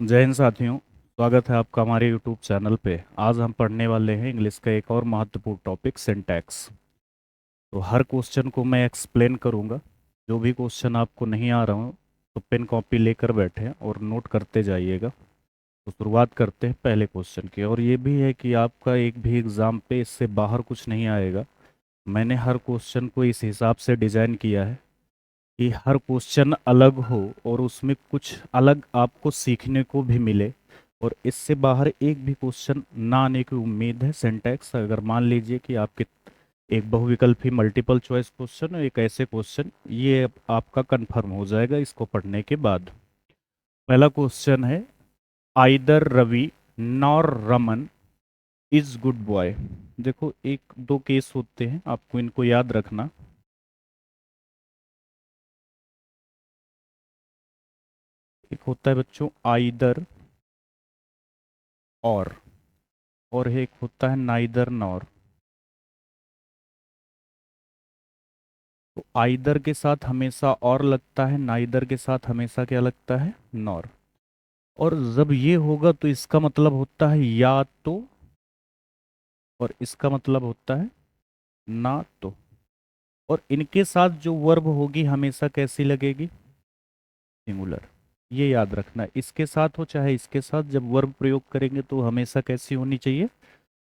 जय हिंद साथियों। स्वागत है आपका हमारे यूट्यूब चैनल पे। आज हम पढ़ने वाले हैं इंग्लिश का एक और महत्वपूर्ण टॉपिक सिंटैक्स। तो हर क्वेश्चन को मैं एक्सप्लेन करूंगा। जो भी क्वेश्चन आपको नहीं आ रहा हो तो पेन कॉपी लेकर बैठें और नोट करते जाइएगा। तो शुरुआत करते हैं पहले क्वेश्चन की। और ये भी है कि आपका एक भी एग्ज़ाम पे इससे बाहर कुछ नहीं आएगा। मैंने हर क्वेश्चन को इस हिसाब से डिज़ाइन किया है कि हर क्वेश्चन अलग हो और उसमें कुछ अलग आपको सीखने को भी मिले। और इससे बाहर एक भी क्वेश्चन ना आने की उम्मीद है। सिंटैक्स अगर मान लीजिए कि आपके एक बहुविकल्पी मल्टीपल चॉइस क्वेश्चन और एक ऐसे क्वेश्चन, ये आपका कंफर्म हो जाएगा इसको पढ़ने के बाद। पहला क्वेश्चन है, either Ravi nor Raman is good boy. देखो, एक दो केस होते हैं, आपको इनको याद रखना। एक होता है बच्चों आइदर और एक होता है नाइदर नॉर। तो आइदर के साथ हमेशा और लगता है, नाइदर के साथ हमेशा क्या लगता है, नॉर। और जब ये होगा तो इसका मतलब होता है या तो, और इसका मतलब होता है ना तो। और इनके साथ जो वर्ब होगी हमेशा कैसी लगेगी, सिंगुलर। ये याद रखना, इसके साथ हो चाहे इसके साथ, जब वर्ब प्रयोग करेंगे तो हमेशा कैसी होनी चाहिए,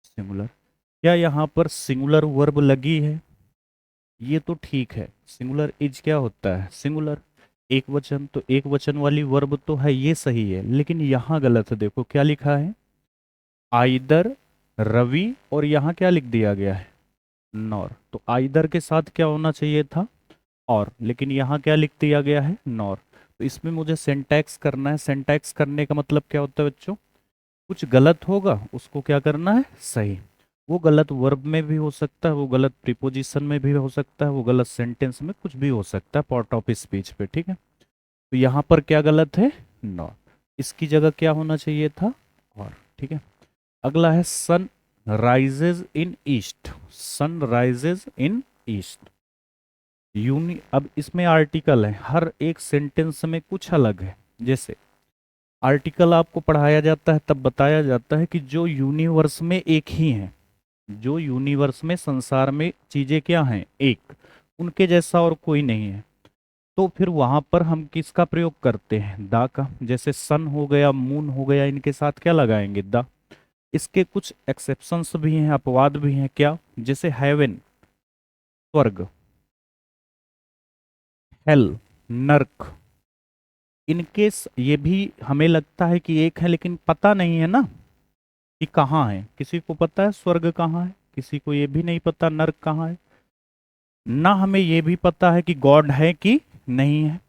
सिंगुलर। क्या यहाँ पर सिंगुलर वर्ब लगी है, ये तो ठीक है। सिंगुलर इज क्या होता है, सिंगुलर। एक वचन, तो एक वचन वाली वर्ब तो है, ये सही है। लेकिन यहाँ गलत है। देखो क्या लिखा है, आइदर रवि, और यहाँ क्या लिख दिया गया है, नॉर। तो आइदर के साथ क्या होना चाहिए था, और, लेकिन यहाँ क्या लिख दिया गया है, नॉर। तो इसमें मुझे सिंटैक्स करना है। सिंटैक्स करने का मतलब क्या होता है बच्चों, कुछ गलत होगा उसको क्या करना है, सही। वो गलत वर्ब में भी हो सकता है, वो गलत प्रीपोजिशन में भी हो सकता है, वो गलत सेंटेंस में, कुछ भी हो सकता है पार्ट ऑफ स्पीच पे, ठीक है। तो यहाँ पर क्या गलत है, नॉट। इसकी जगह क्या होना चाहिए था, और, ठीक है। अगला है sun rises in east. Sun rises in east, यूनि। अब इसमें आर्टिकल है, हर एक सेंटेंस में कुछ अलग है। जैसे आर्टिकल आपको पढ़ाया जाता है तब बताया जाता है कि जो यूनिवर्स में एक ही है, जो यूनिवर्स में, संसार में चीजें क्या हैं, एक, उनके जैसा और कोई नहीं है। तो फिर वहां पर हम किसका प्रयोग करते हैं, दा का। जैसे सन हो गया, मून हो गया, इनके साथ क्या लगाएंगे, दा। इसके कुछ एक्सेप्शंस भी हैं, अपवाद भी हैं। क्या, जैसे हेवन, स्वर्ग, हेल, नर्क। इनके ये भी हमें लगता है कि एक है, लेकिन पता नहीं है ना कि कहाँ है। किसी को पता है स्वर्ग कहाँ है, किसी को ये भी नहीं पता नर्क कहाँ है। ना हमें ये भी पता है कि गॉड है कि नहीं है।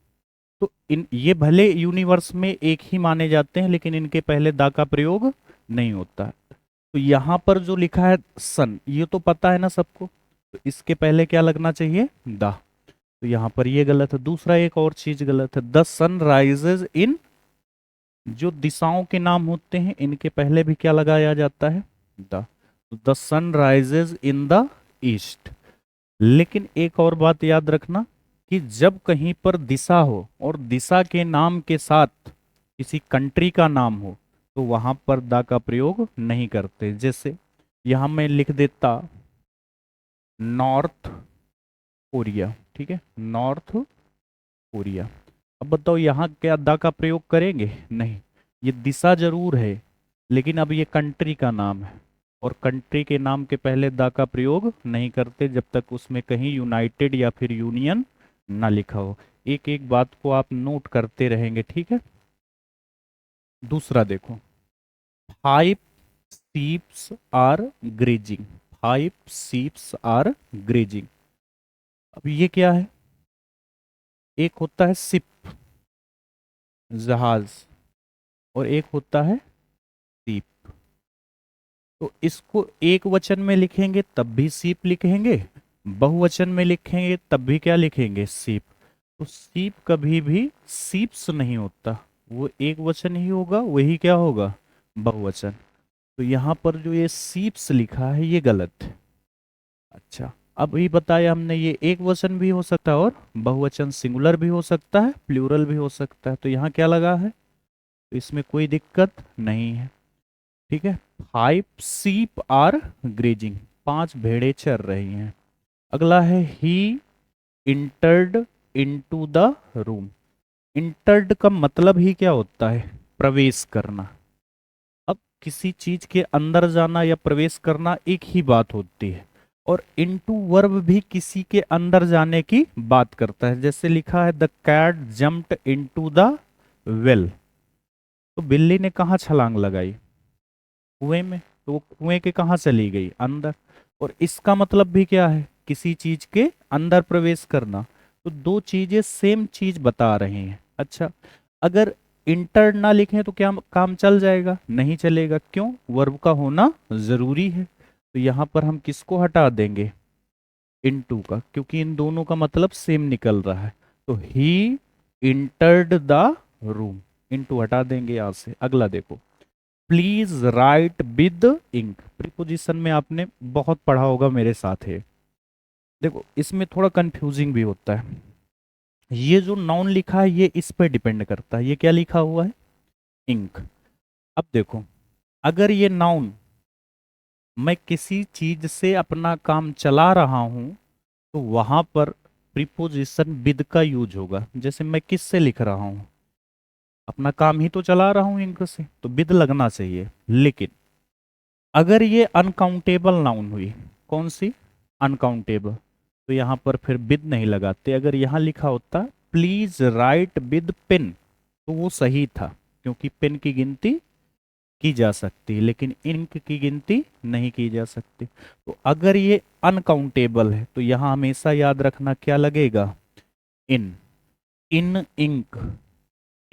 तो इन ये भले यूनिवर्स में एक ही माने जाते हैं, लेकिन इनके पहले दा का प्रयोग नहीं होता है। तो यहाँ पर जो लिखा है सन, ये तो पता है ना सबको, तो इसके पहले क्या लगना चाहिए, दा। तो यहाँ पर ये गलत है। दूसरा एक और चीज गलत है, द सन राइजेज इन। जो दिशाओं के नाम होते हैं इनके पहले भी क्या लगाया जाता है, the sun rises in the east. लेकिन एक और बात याद रखना कि जब कहीं पर दिशा हो और दिशा के नाम के साथ किसी कंट्री का नाम हो तो वहां पर द का प्रयोग नहीं करते। जैसे यहां मैं लिख देता नॉर्थ कोरिया, ठीक है, नॉर्थ कोरिया। अब बताओ यहाँ क्या द का प्रयोग करेंगे, नहीं। ये दिशा जरूर है, लेकिन अब ये कंट्री का नाम है, और कंट्री के नाम के पहले द का प्रयोग नहीं करते जब तक उसमें कहीं यूनाइटेड या फिर यूनियन ना लिखा हो। एक एक बात को आप नोट करते रहेंगे, ठीक है। दूसरा देखो, five sheeps are grazing. Five sheeps are grazing. अब ये क्या है, एक होता है सिप, जहाज, और एक होता है सीप। तो इसको एक वचन में लिखेंगे तब भी सीप लिखेंगे, बहुवचन में लिखेंगे तब भी क्या लिखेंगे, सीप। तो सीप कभी भी सीप्स नहीं होता, वो एक वचन ही होगा, वही क्या होगा, बहुवचन। तो यहाँ पर जो ये सीप्स लिखा है ये गलत है। अच्छा, अब ये बताया हमने, ये एक वचन भी हो सकता है और बहुवचन, सिंगुलर भी हो सकता है, प्लूरल भी हो सकता है। तो यहाँ क्या लगा है, तो इसमें कोई दिक्कत नहीं है। ठीक है। 5 sheep आर ग्रेजिंग, 5 भेड़ें चर रही हैं। अगला है he entered into the room. Entered का मतलब ही क्या होता है? प्रवेश करना। अब किसी चीज के अंदर जाना या प्रवेश करना एक ही बात होती है, और इनटू वर्ब भी किसी के अंदर जाने की बात करता है। जैसे लिखा है the cat jumped into the well, तो बिल्ली ने कहाँ छलांग लगाई? कुएं में। तो वो कुएं के कहाँ चली गई? अंदर। और इसका मतलब भी क्या है? किसी चीज के अंदर प्रवेश करना। तो दो चीजें सेम चीज बता रहे हैं। अच्छा, अगर इंटर ना लिखें तो क्या काम चल जाएगा? नहीं चलेगा। क्यों? वर्ब का होना जरूरी है। तो यहां पर हम किसको हटा देंगे? इनटू का, क्योंकि इन दोनों का मतलब सेम निकल रहा है। तो he entered the room, into हटा देंगे यहां से। अगला देखो, please write with ink. Preposition में आपने बहुत पढ़ा होगा मेरे साथ है। देखो इसमें थोड़ा कंफ्यूजिंग भी होता है। ये जो नाउन लिखा है ये इस पर डिपेंड करता है। ये क्या लिखा हुआ है? इंक। अब देखो, अगर ये नाउन मैं किसी चीज से अपना काम चला रहा हूं तो वहां पर प्रीपोजिशन विद का यूज होगा। जैसे मैं किस से लिख रहा हूं? अपना काम ही तो चला रहा हूं इंक से, तो विद लगना चाहिए। लेकिन अगर ये अनकाउंटेबल नाउन हुई, कौन सी? अनकाउंटेबल, तो यहां पर फिर विद नहीं लगाते। अगर यहां लिखा होता प्लीज राइट विद पेन, तो वो सही था, क्योंकि पेन की गिनती की जा सकती है लेकिन इंक की गिनती नहीं की जा सकती। तो अगर ये अनकाउंटेबल है तो यहां हमेशा याद रखना क्या लगेगा? इन। इन इंक,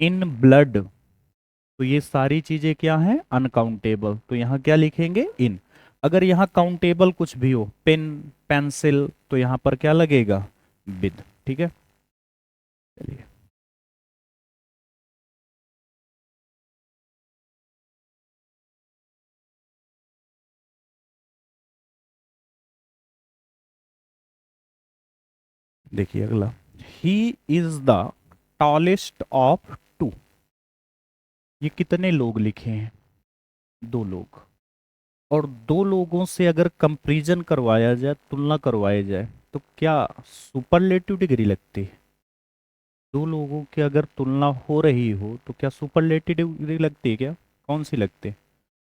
इन ब्लड, तो ये सारी चीजें क्या हैं? अनकाउंटेबल। तो यहाँ क्या लिखेंगे? इन। अगर यहाँ काउंटेबल कुछ भी हो, पेन, पेंसिल, तो यहाँ पर क्या लगेगा? विद। ठीक है, चलिए। देखिए अगला, he is the tallest of two. ये कितने लोग लिखे हैं? 2 लोग। और 2 लोगों से अगर कंपैरिजन करवाया जाए, तुलना करवाया जाए, तो क्या सुपरलेटिव डिग्री लगती है? 2 लोगों की अगर तुलना हो रही हो तो क्या सुपरलेटिव डिग्री लगती है क्या? कौन सी लगती है?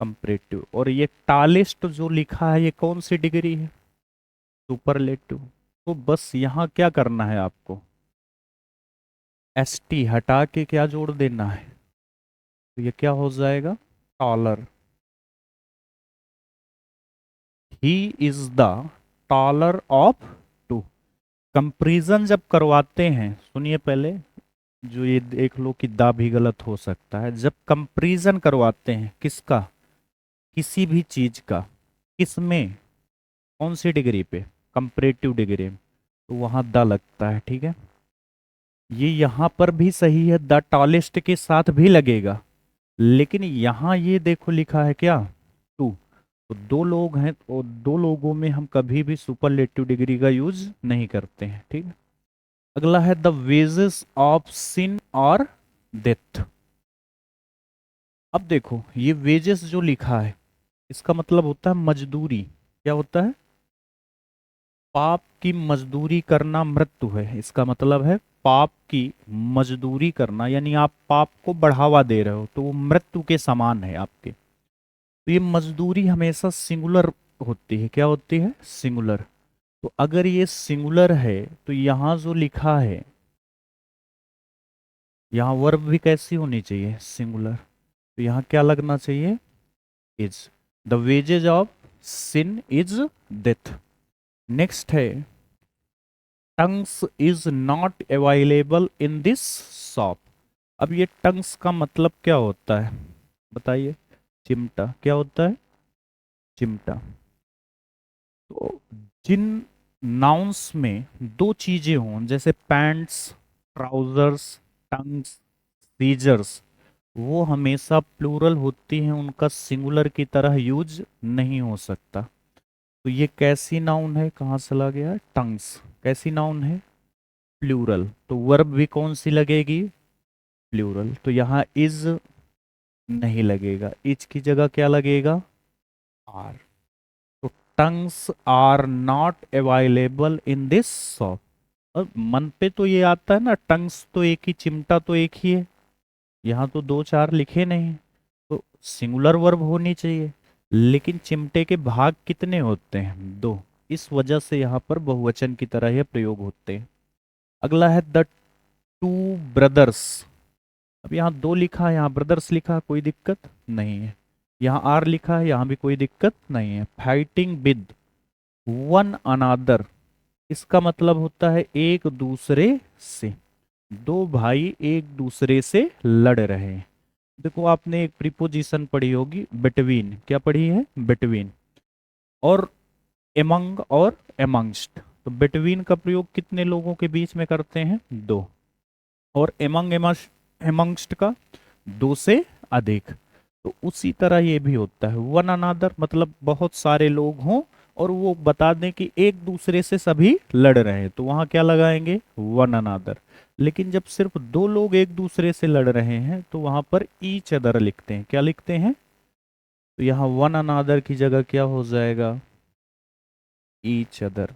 कंपैरेटिव। और ये टालेस्ट जो लिखा है ये कौन सी डिग्री है? सुपरलेटिव। तो बस यहाँ क्या करना है आपको? एस टी हटा के क्या जोड़ देना है? तो ये क्या हो जाएगा? Taller. He is the taller of two. Comparison जब करवाते हैं, सुनिए पहले, जो ये देख लो कि दा भी गलत हो सकता है। जब कंपैरिजन करवाते हैं किसका? किसी भी चीज का, किसमें? कौन सी डिग्री पे? कंपैरेटिव डिग्री में। तो वहां द लगता है। ठीक है, ये यहां पर भी सही है, द टॉलेस्ट के साथ भी लगेगा। लेकिन यहां ये देखो लिखा है क्या? टू। तो 2 लोग हैं, और 2 लोगों में हम कभी भी सुपरलेटिव डिग्री का यूज नहीं करते हैं। ठीक है। अगला है द वेजेस ऑफ सिन और डेथ। अब देखो ये वेजेस जो लिखा है इसका मतलब होता है मजदूरी। क्या होता है? पाप की मजदूरी करना मृत्यु है। इसका मतलब है पाप की मजदूरी करना, यानी आप पाप को बढ़ावा दे रहे हो तो वो मृत्यु के समान है आपके। तो ये मजदूरी हमेशा सिंगुलर होती है। क्या होती है? सिंगुलर। तो अगर ये सिंगुलर है तो यहां जो लिखा है, यहाँ वर्ब भी कैसी होनी चाहिए? सिंगुलर। तो यहाँ क्या लगना चाहिए? Is. The wages of sin is death. Next है tongues is not available in this shop. अब ये टंग्स का मतलब क्या होता है? बताइए। चिमटा। क्या होता है? चिमटा। तो जिन नाउन्स में 2 चीजें हों, जैसे पैंट्स, ट्राउजर्स, टंग्स, सीजर्स, वो हमेशा प्लूरल होती हैं, उनका सिंगुलर की तरह यूज नहीं हो सकता। तो ये कैसी नाउन है? कहाँ चला गया? टंग्स। कैसी नाउन है? प्लूरल। तो वर्ब भी कौन सी लगेगी? प्लूरल। तो यहाँ इज नहीं लगेगा, इच की जगह क्या लगेगा, आर। तो tongs are not available in this shop. और मन पे तो ये आता है ना, टंग्स तो एक ही, चिमटा तो एक ही है, यहाँ तो दो चार लिखे नहीं, तो सिंगुलर वर्ब होनी चाहिए। लेकिन चिमटे के भाग कितने होते हैं, दो, इस वजह से यहाँ पर बहुवचन की तरह यह प्रयोग होते हैं। अगला है द टू ब्रदर्स। अब यहाँ दो लिखा है, यहाँ ब्रदर्स लिखा है, कोई दिक्कत नहीं है। यहाँ आर लिखा है, यहाँ भी कोई दिक्कत नहीं है। फाइटिंग विद वन अनादर, इसका मतलब होता है एक दूसरे से, दो भाई एक दूसरे से लड़ रहे हैं। देखो आपने एक प्रीपोजिशन पढ़ी होगी, बिटवीन, क्या पढ़ी है, बिटवीन। और एमंग और एमंगस्ट, तो बिटवीन का प्रयोग कितने लोगों के बीच में करते हैं, दो। और एमंग एमंगस्ट का दो से अधिक। तो उसी तरह ये भी होता है, वन अनादर मतलब बहुत सारे लोग हों और वो बता दें कि एक दूसरे से सभी लड़ रहे हैं, तो वहां क्या लगाएंगे, वन अनादर। लेकिन जब सिर्फ दो लोग एक दूसरे से लड़ रहे हैं तो वहां पर ईच अदर लिखते हैं, क्या लिखते हैं, तो यहाँ वन अनादर की जगह क्या हो जाएगा, ईच अदर।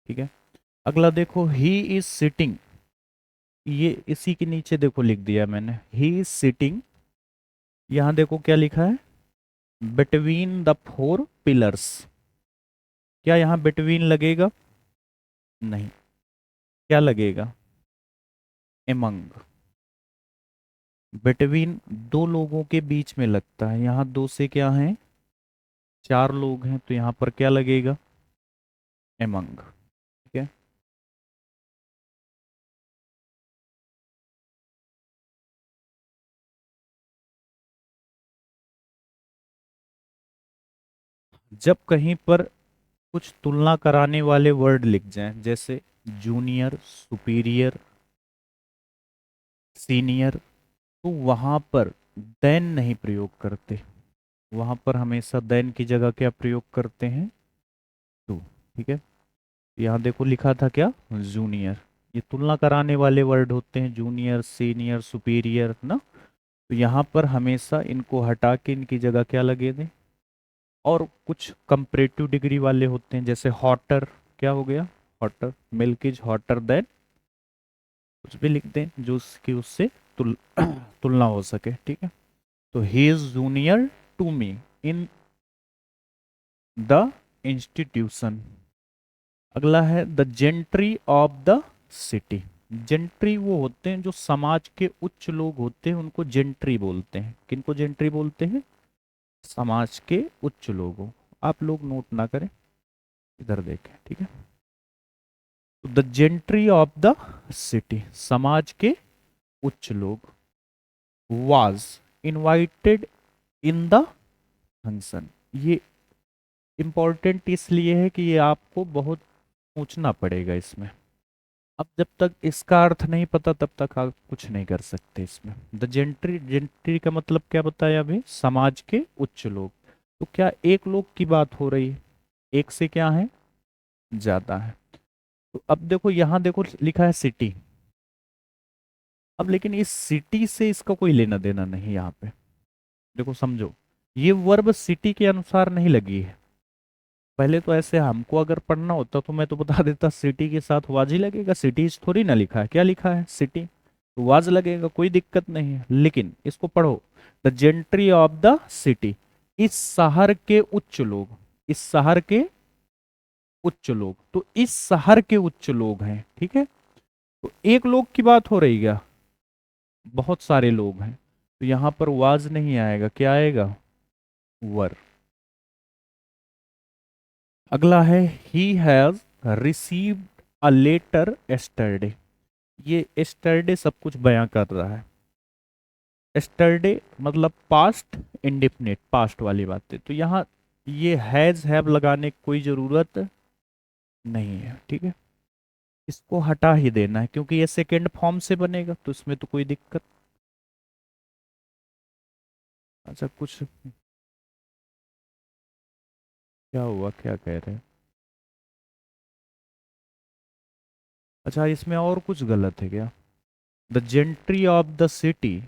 ठीक है। अगला देखो, ही इज सिटिंग, ये इसी के नीचे देखो लिख दिया मैंने, ही इज सिटिंग। यहाँ देखो क्या लिखा है, बिटवीन द फोर पिलर्स। क्या यहाँ बिटवीन लगेगा, नहीं, क्या लगेगा, एमंग। बिटवीन दो लोगों के बीच में लगता है, यहाँ दो से क्या है, चार लोग हैं, तो यहाँ पर क्या लगेगा, एमंग। ठीक है। जब कहीं पर कुछ तुलना कराने वाले वर्ड लिख जाएं, जैसे जूनियर, सुपीरियर, सीनियर, तो वहां पर देन नहीं प्रयोग करते, वहां पर हमेशा देन की जगह क्या प्रयोग करते हैं, टू। ठीक है। यहाँ देखो लिखा था क्या, जूनियर, ये तुलना कराने वाले वर्ड होते हैं, जूनियर, सीनियर, सुपीरियर ना। तो यहाँ पर हमेशा इनको हटा के इनकी जगह क्या लगे दें। और कुछ कंपैरेटिव डिग्री वाले होते हैं, जैसे हॉटर, क्या हो गया, hotter, milk is hotter then, कुछ भी लिख दें जो उसकी उससे तुलना हो सके। ठीक है। तो he is junior to me in the institution. अगला है the gentry of the city. Gentry वो होते हैं जो समाज के उच्च लोग होते हैं, उनको जेंट्री बोलते हैं। किनको जेंट्री बोलते हैं, समाज के उच्च लोगों। आप लोग नोट ना करें, इधर देखें। ठीक है। The gentry of the city, समाज के उच्च लोग, was invited in the function. ये इंपॉर्टेंट इसलिए है कि ये आपको बहुत सोचना पड़ेगा इसमें। अब जब तक इसका अर्थ नहीं पता तब तक आप कुछ नहीं कर सकते इसमें। द जेंट्री, जेंट्री का मतलब क्या बताया अभी, समाज के उच्च लोग। तो क्या एक लोग की बात हो रही है, एक से क्या है, ज्यादा है। तो अब देखो यहाँ देखो लिखा है सिटी। अब लेकिन इस सिटी से इसका कोई लेना देना नहीं यहाँ पे। देखो समझो, ये वर्ब सिटी के अनुसार नहीं लगी है। पहले तो ऐसे हमको अगर पढ़ना होता तो मैं तो बता देता, सिटी के साथ वाज ही लगेगा, सिटीज थोड़ी ना लिखा है, क्या लिखा है, सिटी, तो वाज लगेगा, कोई दिक्कत नहीं है। लेकिन इसको पढ़ो, the gentry of the city, इस शहर के उच्च लोग, इस शहर के उच्च लोग, तो इस शहर के उच्च लोग हैं। ठीक है। तो एक लोग की बात हो रही क्या, बहुत सारे लोग हैं, तो यहां पर वाज नहीं आएगा, क्या आएगा, वर। अगला है he has received a letter yesterday. ये एस्टरडे सब कुछ बयां कर रहा है। एस्टरडे मतलब पास्ट इंडेफिनिट, पास्ट वाली बात है, तो यहाँ ये हैज हैव लगाने की कोई जरूरत नहीं है। ठीक है। इसको हटा ही देना है क्योंकि ये सेकेंड फॉर्म से बनेगा, तो इसमें तो कोई दिक्कत। अच्छा कुछ क्या हुआ, क्या कह रहे हैं, अच्छा इसमें और कुछ गलत है क्या, the gentry of the city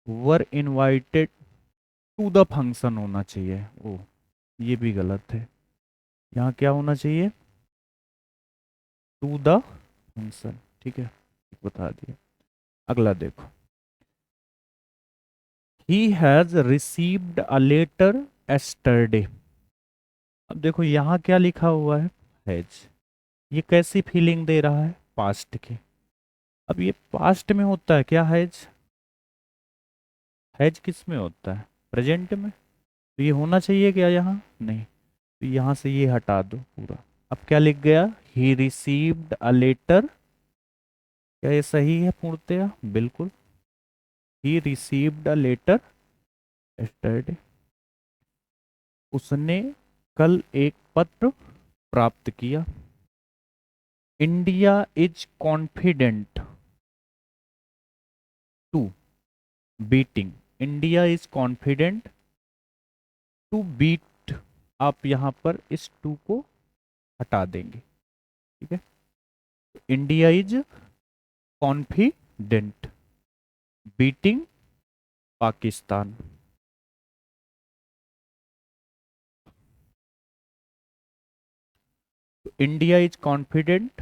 were invited to the function होना चाहिए। ओ, ये भी गलत है। यहाँ क्या होना चाहिए? To the function. ठीक है, बता दिया। अगला देखो, he has received a letter yesterday. अब देखो यहाँ क्या लिखा हुआ है? हैज। ये कैसी फीलिंग दे रहा है? पास्ट की। अब ये पास्ट में होता है क्या हैज? हैज किस में होता है? प्रेजेंट में। तो ये होना चाहिए क्या यहाँ? नहीं। तो यहाँ से ये हटा दो पूरा। अब क्या लिख गया? He received a letter. क्या ये सही है पूर्णतया? बिल्कुल। He received a letter yesterday. उसने कल एक पत्र प्राप्त किया। India is confident to beating. India is confident to beat. आप यहां पर इस टू को हटा देंगे। ठीक है, India is confident beating Pakistan. India is confident.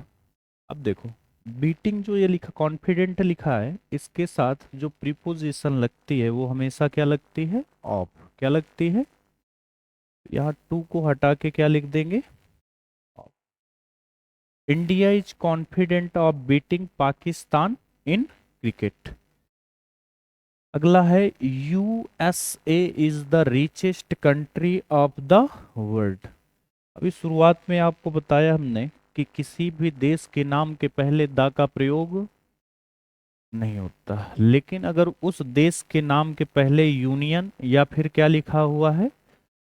अब देखो, बीटिंग जो ये लिखा, कॉन्फिडेंट लिखा है, इसके साथ जो प्रीपोजिशन लगती है वो हमेशा क्या लगती है? ऑफ। क्या लगती है? यहाँ टू को हटा के क्या लिख देंगे? India is confident of beating Pakistan in cricket. अगला है, USA is the richest country of the world. अभी शुरुआत में आपको बताया हमने कि किसी भी देश के नाम के पहले द का प्रयोग नहीं होता, लेकिन अगर उस देश के नाम के पहले यूनियन या फिर क्या लिखा हुआ है?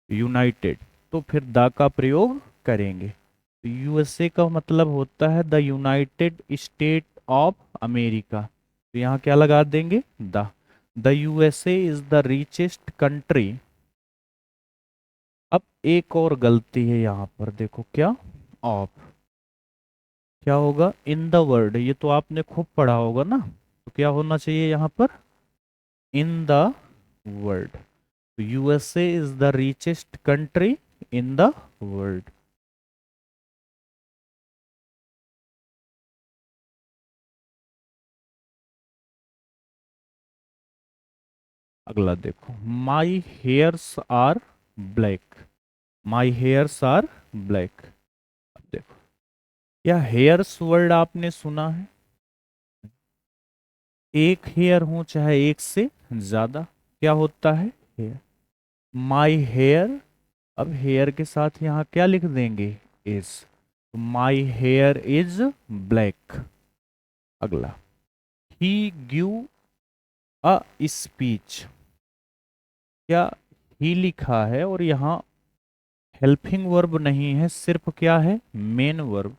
यूनाइटेड, तो फिर द का प्रयोग करेंगे। तो यूएसए का मतलब होता है the United state of America. तो यहाँ क्या लगा देंगे? The USA is the richest country. अब एक और गलती है यहाँ पर, देखो क्या? ऑफ। क्या होगा? इन द वर्ल्ड। ये तो आपने खूब पढ़ा होगा ना। तो क्या होना चाहिए यहाँ पर? In the world. USA is the richest country in the world. अगला देखो, my hairs are black. My hairs are black. अब देखो, क्या हेयर्स वर्ड आपने सुना है? एक हेयर हो चाहे एक से ज्यादा, क्या होता है? हेयर। My hair. अब हेयर के साथ यहाँ क्या लिख देंगे? Is. My hair is black. अगला, ही गिव अ स्पीच। क्या ही लिखा है और यहाँ हेल्पिंग वर्ब नहीं है, सिर्फ क्या है? Main verb.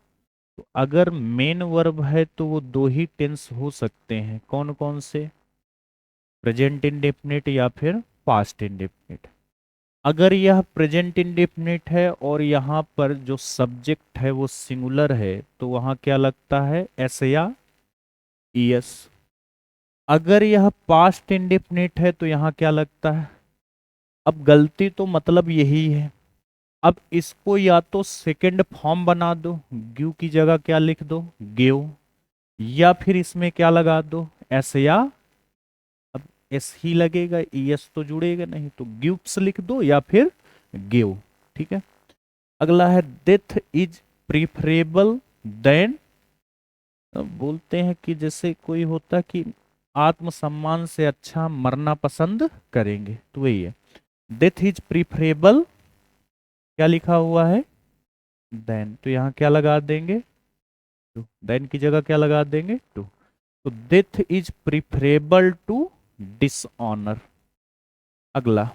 तो अगर मेन वर्ब है तो वो दो ही टेंस हो सकते हैं। कौन कौन से? प्रेजेंट इंडेफिनिट या फिर पास्ट इंडेफिनिट। अगर यह प्रेजेंट इंडेफिनिट है और यहाँ पर जो सब्जेक्ट है वो सिंगुलर है, तो वहाँ क्या लगता है? एस या ईएस। अगर यह पास्ट इंडेफिनिट है तो यहाँ क्या लगता है? अब गलती तो मतलब यही है। अब इसको या तो सेकंड फॉर्म बना दो, गिव की जगह क्या लिख दो? गिव। या फिर इसमें क्या लगा दो? एस या। अब एस ही लगेगा, ईएस तो जुड़ेगा नहीं, तो गिव्स लिख दो या फिर गिव। ठीक है। अगला है, डेथ इज प्रीफरेबल देन। बोलते हैं कि जैसे कोई होता कि आत्मसम्मान से अच्छा मरना पसंद करेंगे, तो वही है। डेथ इज प्रीफरेबल, क्या लिखा हुआ है? देन। तो यहाँ क्या लगा देंगे? टू। देन की जगह क्या लगा देंगे? टू। तो death is preferable to dishonour. अगला,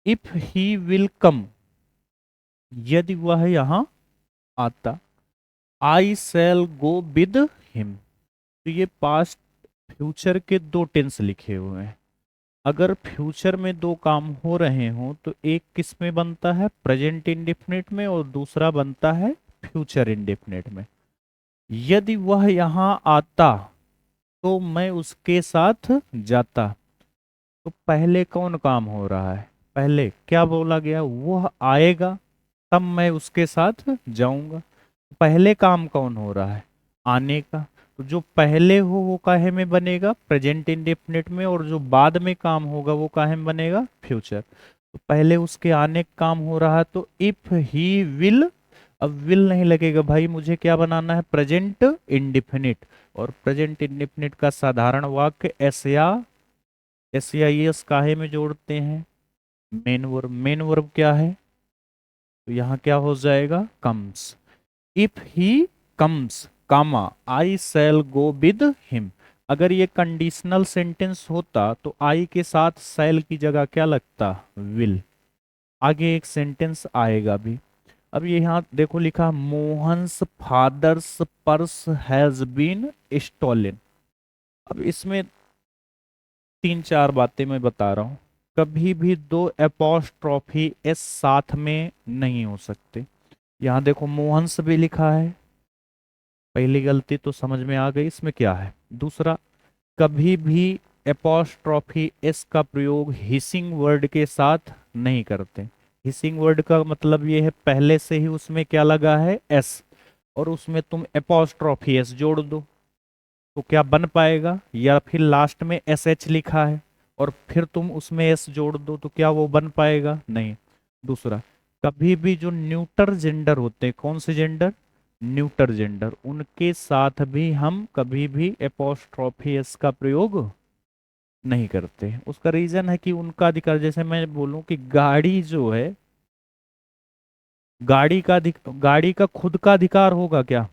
इफ ही विल कम। यदि वह यहां आता। I shall go with him. तो ये पास्ट फ्यूचर के दो टेंस लिखे हुए हैं। अगर फ्यूचर में दो काम हो रहे हों तो एक किस में बनता है? प्रेजेंट इंडेफिनिट में, और दूसरा बनता है फ्यूचर इंडेफिनिट में। यदि वह यहां आता, तो मैं उसके साथ जाता। तो पहले कौन काम हो रहा है? पहले क्या बोला गया? वह आएगा तब मैं उसके साथ जाऊंगा। पहले काम कौन हो रहा है? आने का। तो जो पहले हो वो काहे में बनेगा? प्रेजेंट इंडेफिनिट में। और जो बाद में काम होगा वो काहे में बनेगा? फ्यूचर। तो पहले उसके आने का काम हो रहा है, तो इफ ही विल। अब विल नहीं लगेगा भाई, मुझे क्या बनाना है? Present indefinite. और प्रेजेंट इंडेफिनिट का साधारण वाक्य एस या एस काहे में जोड़ते हैं? Main verb. मेन वर्ब क्या है? तो यहाँ क्या हो जाएगा? Comes. If he comes comma I shall go with him. अगर ये कंडीशनल सेंटेंस होता तो आई के साथ शैल की जगह क्या लगता? विल। आगे एक सेंटेंस आएगा भी। अब ये यहाँ देखो लिखा, Mohan's father's purse has been stolen. अब इसमें तीन चार बातें मैं बता रहा हूं। कभी भी दो एपोस्ट्रॉफी एस साथ में नहीं हो सकते। यहां देखो मोहन्स भी लिखा है, पहली गलती तो समझ में आ गई। इसमें क्या है? दूसरा, कभी भी एपोस्ट्रॉफी एस का प्रयोग हिसिंग वर्ड के साथ नहीं करते। हिसिंग वर्ड का मतलब ये है पहले से ही उसमें क्या लगा है? एस। और उसमें तुम एपोस्ट्रॉफी एस जोड़ दो तो क्या बन पाएगा? या फिर लास्ट में एस एच लिखा है और फिर तुम उसमें एस जोड़ दो तो क्या वो बन पाएगा? नहीं। दूसरा, कभी भी जो न्यूटर जेंडर होते हैं, कौन से जेंडर? न्यूटर जेंडर, उनके साथ भी हम कभी भी एपोस्ट्रोफी एस का प्रयोग नहीं करते। उसका रीजन है कि उनका अधिकार, जैसे मैं बोलूं कि गाड़ी जो है, गाड़ी का खुद का अधिकार होगा क्या?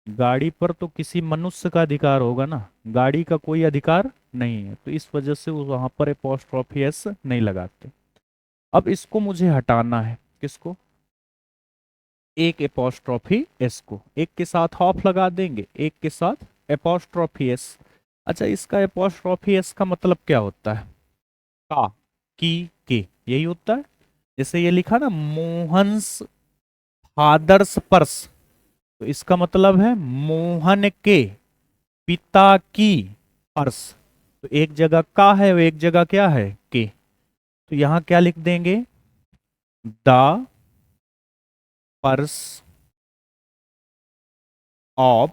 गाड़ी पर तो किसी मनुष्य का अधिकार होगा ना, गाड़ी का कोई अधिकार नहीं है। तो इस वजह से वो वहां पर एपोस्ट्रोफी एस नहीं लगाते। अब इसको मुझे हटाना है। किसको? एक एपोस्ट्रोफी एस को। एक के साथ ऑफ लगा देंगे, एक के साथ एपोस्ट्रोफी एस। अच्छा, इसका एपोस्ट्रोफी एस का मतलब क्या होता है? का, की, के, यही होता है। जैसे ये लिखा ना, मोहन्स फादर्स पर्स, तो इसका मतलब है मोहन के पिता की पर्स। तो एक जगह का है और एक जगह क्या है? के। तो यहां क्या लिख देंगे? The purse of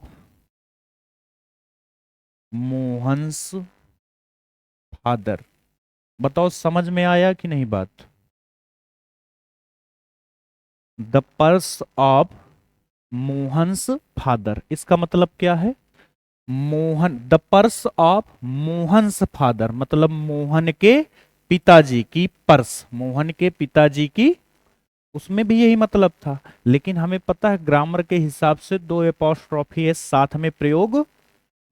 Mohan's father. बताओ समझ में आया कि नहीं बात? The purse of Mohan's father, इसका मतलब क्या है? Mohan, the purse of Mohan's father मतलब मोहन के पिताजी की पर्स, मोहन के पिताजी की। उसमें भी यही मतलब था। लेकिन हमें पता है ग्रामर के हिसाब से दो एपोस्ट्रोफी एस साथ में प्रयोग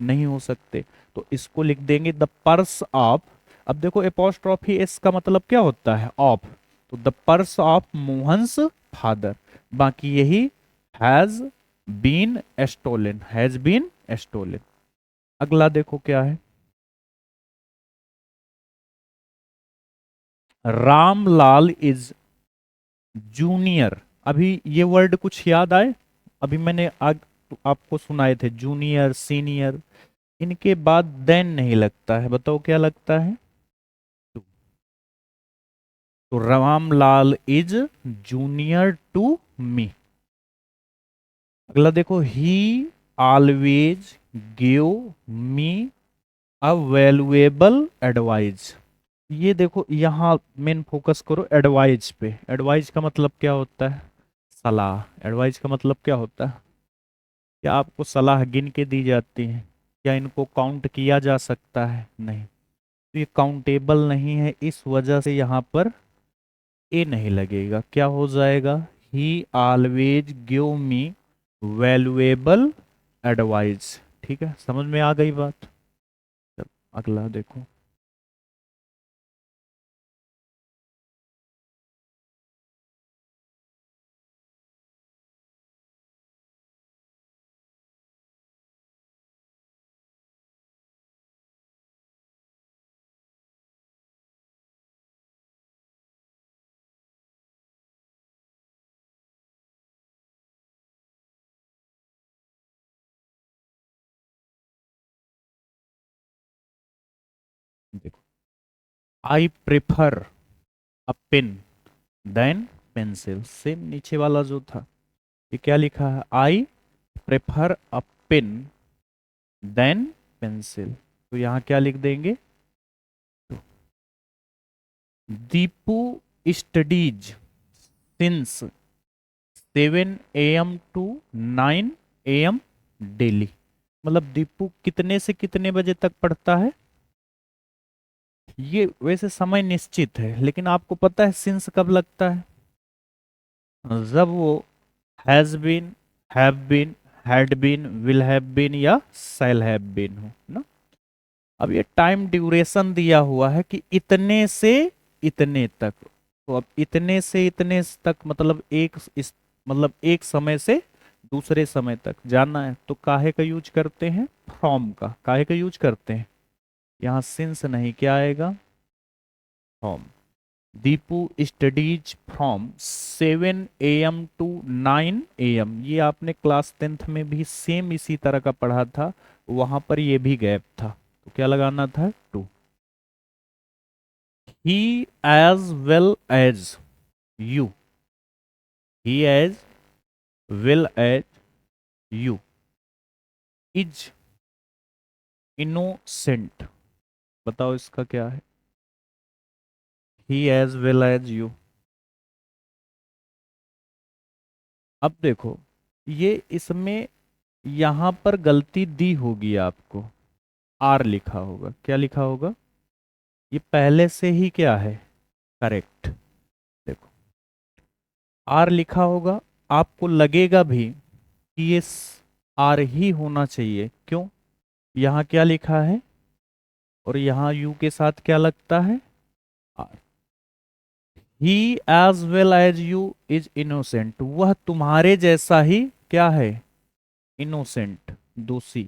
नहीं हो सकते। तो इसको लिख देंगे द पर्स ऑफ। अब देखो एपोस्ट्रोफी एस का मतलब क्या होता है? ऑफ। तो the purse of Mohan's father. बाकी यही, has been stolen, has been stolen. अगला देखो क्या है। Ramlal is junior. अभी ये वर्ड कुछ याद आए? अभी मैंने आपको सुनाए थे जूनियर, सीनियर। इनके बाद देन नहीं लगता है, बताओ क्या लगता है? तो Ramlal is junior to me. अगला देखो, he always give me a valuable advice. ये देखो यहाँ मेन फोकस करो एडवाइस पे। एडवाइस का मतलब क्या होता है? सलाह। एडवाइस का मतलब क्या होता है? क्या आपको सलाह गिन के दी जाती है? क्या इनको काउंट किया जा सकता है? नहीं। तो ये काउंटेबल नहीं है, इस वजह से यहाँ पर ए नहीं लगेगा। क्या हो जाएगा? ही ऑलवेज गिव मी वैल्यूएबल एडवाइस। ठीक है, समझ में आ गई बात? चलो, अगला देखो। देखो, I prefer a pen than pencil, same नीचे वाला जो था, ये क्या लिखा है, I prefer a pen than pencil, तो यहाँ क्या लिख देंगे, Deepu studies since 7 AM to 9 AM daily. मतलब दीपू कितने से कितने बजे तक पढ़ता है, ये वैसे समय निश्चित है, लेकिन आपको पता है सिंस कब लगता है, जब वो has been, have been, had been, will have been या शैल हैव बीन हो ना। अब ये टाइम ड्यूरेशन दिया हुआ है कि इतने से इतने तक, तो अब इतने से इतने तक मतलब मतलब एक समय से दूसरे समय तक जाना है, तो काहे का यूज करते हैं, फ्रॉम का, काहे का यूज करते हैं, यहाँ सिंस नहीं, क्या आएगा, from. Deepu studies from 7 AM to 9 AM, ये आपने क्लास 10th में भी सेम इसी तरह का पढ़ा था, वहां पर ये भी गैप था, तो क्या लगाना था, to. He as well as you, he as well as you is innocent, बताओ इसका क्या है, he as well as you. अब देखो, ये इसमें यहां पर गलती दी होगी आपको, आर लिखा होगा, क्या लिखा होगा, ये पहले से ही क्या है, करेक्ट। देखो, आर लिखा होगा, आपको लगेगा भी कि ये आर ही होना चाहिए, क्यों, यहाँ क्या लिखा है और यहाँ यू के साथ क्या लगता है, are. He as well as you is innocent, वह तुम्हारे जैसा ही क्या है, इनोसेंट, दोषी।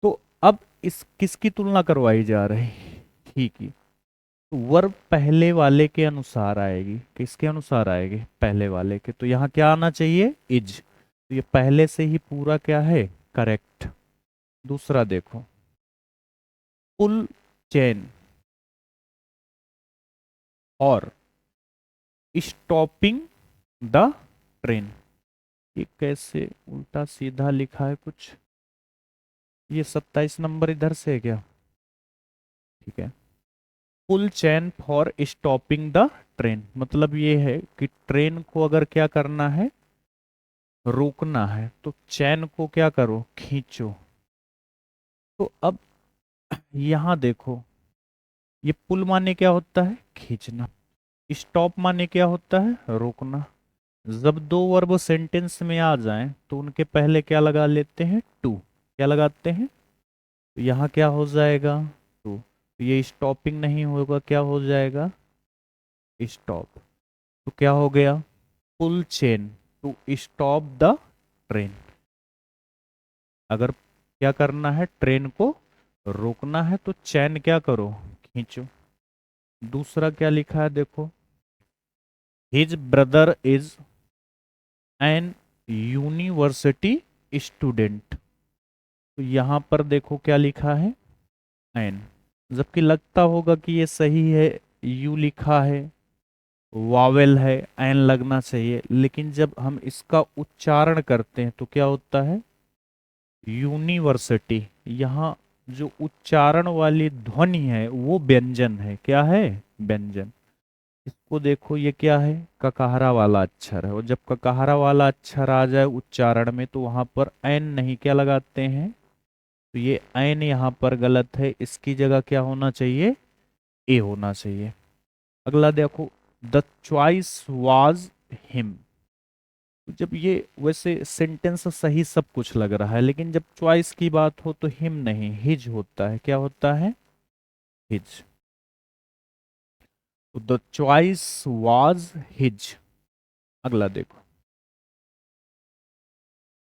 तो अब इस किसकी तुलना करवाई जा रही, ठीक ही, वर्ब पहले वाले के अनुसार आएगी, किसके अनुसार आएगी, पहले वाले के, तो यहाँ क्या आना चाहिए, इज, तो ये पहले से ही पूरा क्या है, करेक्ट। दूसरा देखो, पुल चेन और स्टॉपिंग द ट्रेन, ये कैसे उल्टा सीधा लिखा है कुछ, ये 27 नंबर इधर से है क्या, ठीक है। पुल चैन फॉर स्टॉपिंग द ट्रेन, मतलब ये है कि ट्रेन को अगर क्या करना है, रोकना है, तो चैन को क्या करो, खींचो। तो अब यहां देखो, ये पुल माने क्या होता है, खींचना, स्टॉप माने क्या होता है, रोकना। जब दो वर्ब सेंटेंस में आ जाएं तो उनके पहले क्या लगा लेते हैं, टू, क्या लगाते हैं, तो यहाँ क्या हो जाएगा, टू, ये स्टॉपिंग नहीं होगा, क्या हो जाएगा, स्टॉप, तो क्या हो गया, pull chain to stop the train, अगर क्या करना है, ट्रेन को रोकना है, तो चैन क्या करो, खींचो। दूसरा क्या लिखा है देखो, his brother is an university student, तो यहां पर देखो क्या लिखा है, एन, जबकि लगता होगा कि ये सही है, यू लिखा है, वावेल है, एन लगना चाहिए, लेकिन जब हम इसका उच्चारण करते हैं तो क्या होता है, यूनिवर्सिटी, यहाँ जो उच्चारण वाली ध्वनि है वो व्यंजन है, क्या है, व्यंजन। इसको देखो, ये क्या है, ककाहरा वाला अक्षर है, और जब ककाहरा वाला अक्षर आ जाए उच्चारण में तो वहां पर एन नहीं, क्या लगाते हैं, तो ये एन यहाँ पर गलत है, इसकी जगह क्या होना चाहिए, ए होना चाहिए। अगला देखो, द चॉइस वाज हिम, जब ये वैसे सेंटेंस सही सब कुछ लग रहा है, लेकिन जब चॉइस की बात हो तो हिम नहीं, हिज होता है, क्या होता है, हिज, तो द चॉइस वाज हिज। अगला देखो,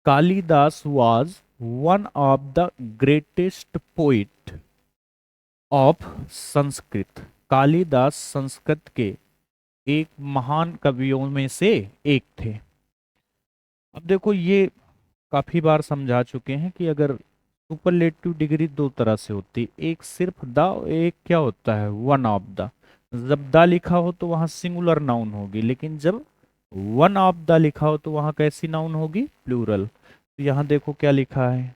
Kalidas was one of the greatest poet of Sanskrit, Kalidas Sanskrit के एक महान कवियों में से एक थे। अब देखो, ये काफी बार समझा चुके हैं कि अगर सुपरलेटिव डिग्री दो तरह से होती है, एक सिर्फ द, एक क्या होता है वन ऑफ द। जब द लिखा हो तो वहां सिंगुलर नाउन होगी, लेकिन जब वन ऑफ द लिखा हो तो वहां कैसी नाउन होगी, प्लूरल। तो यहाँ देखो क्या लिखा है,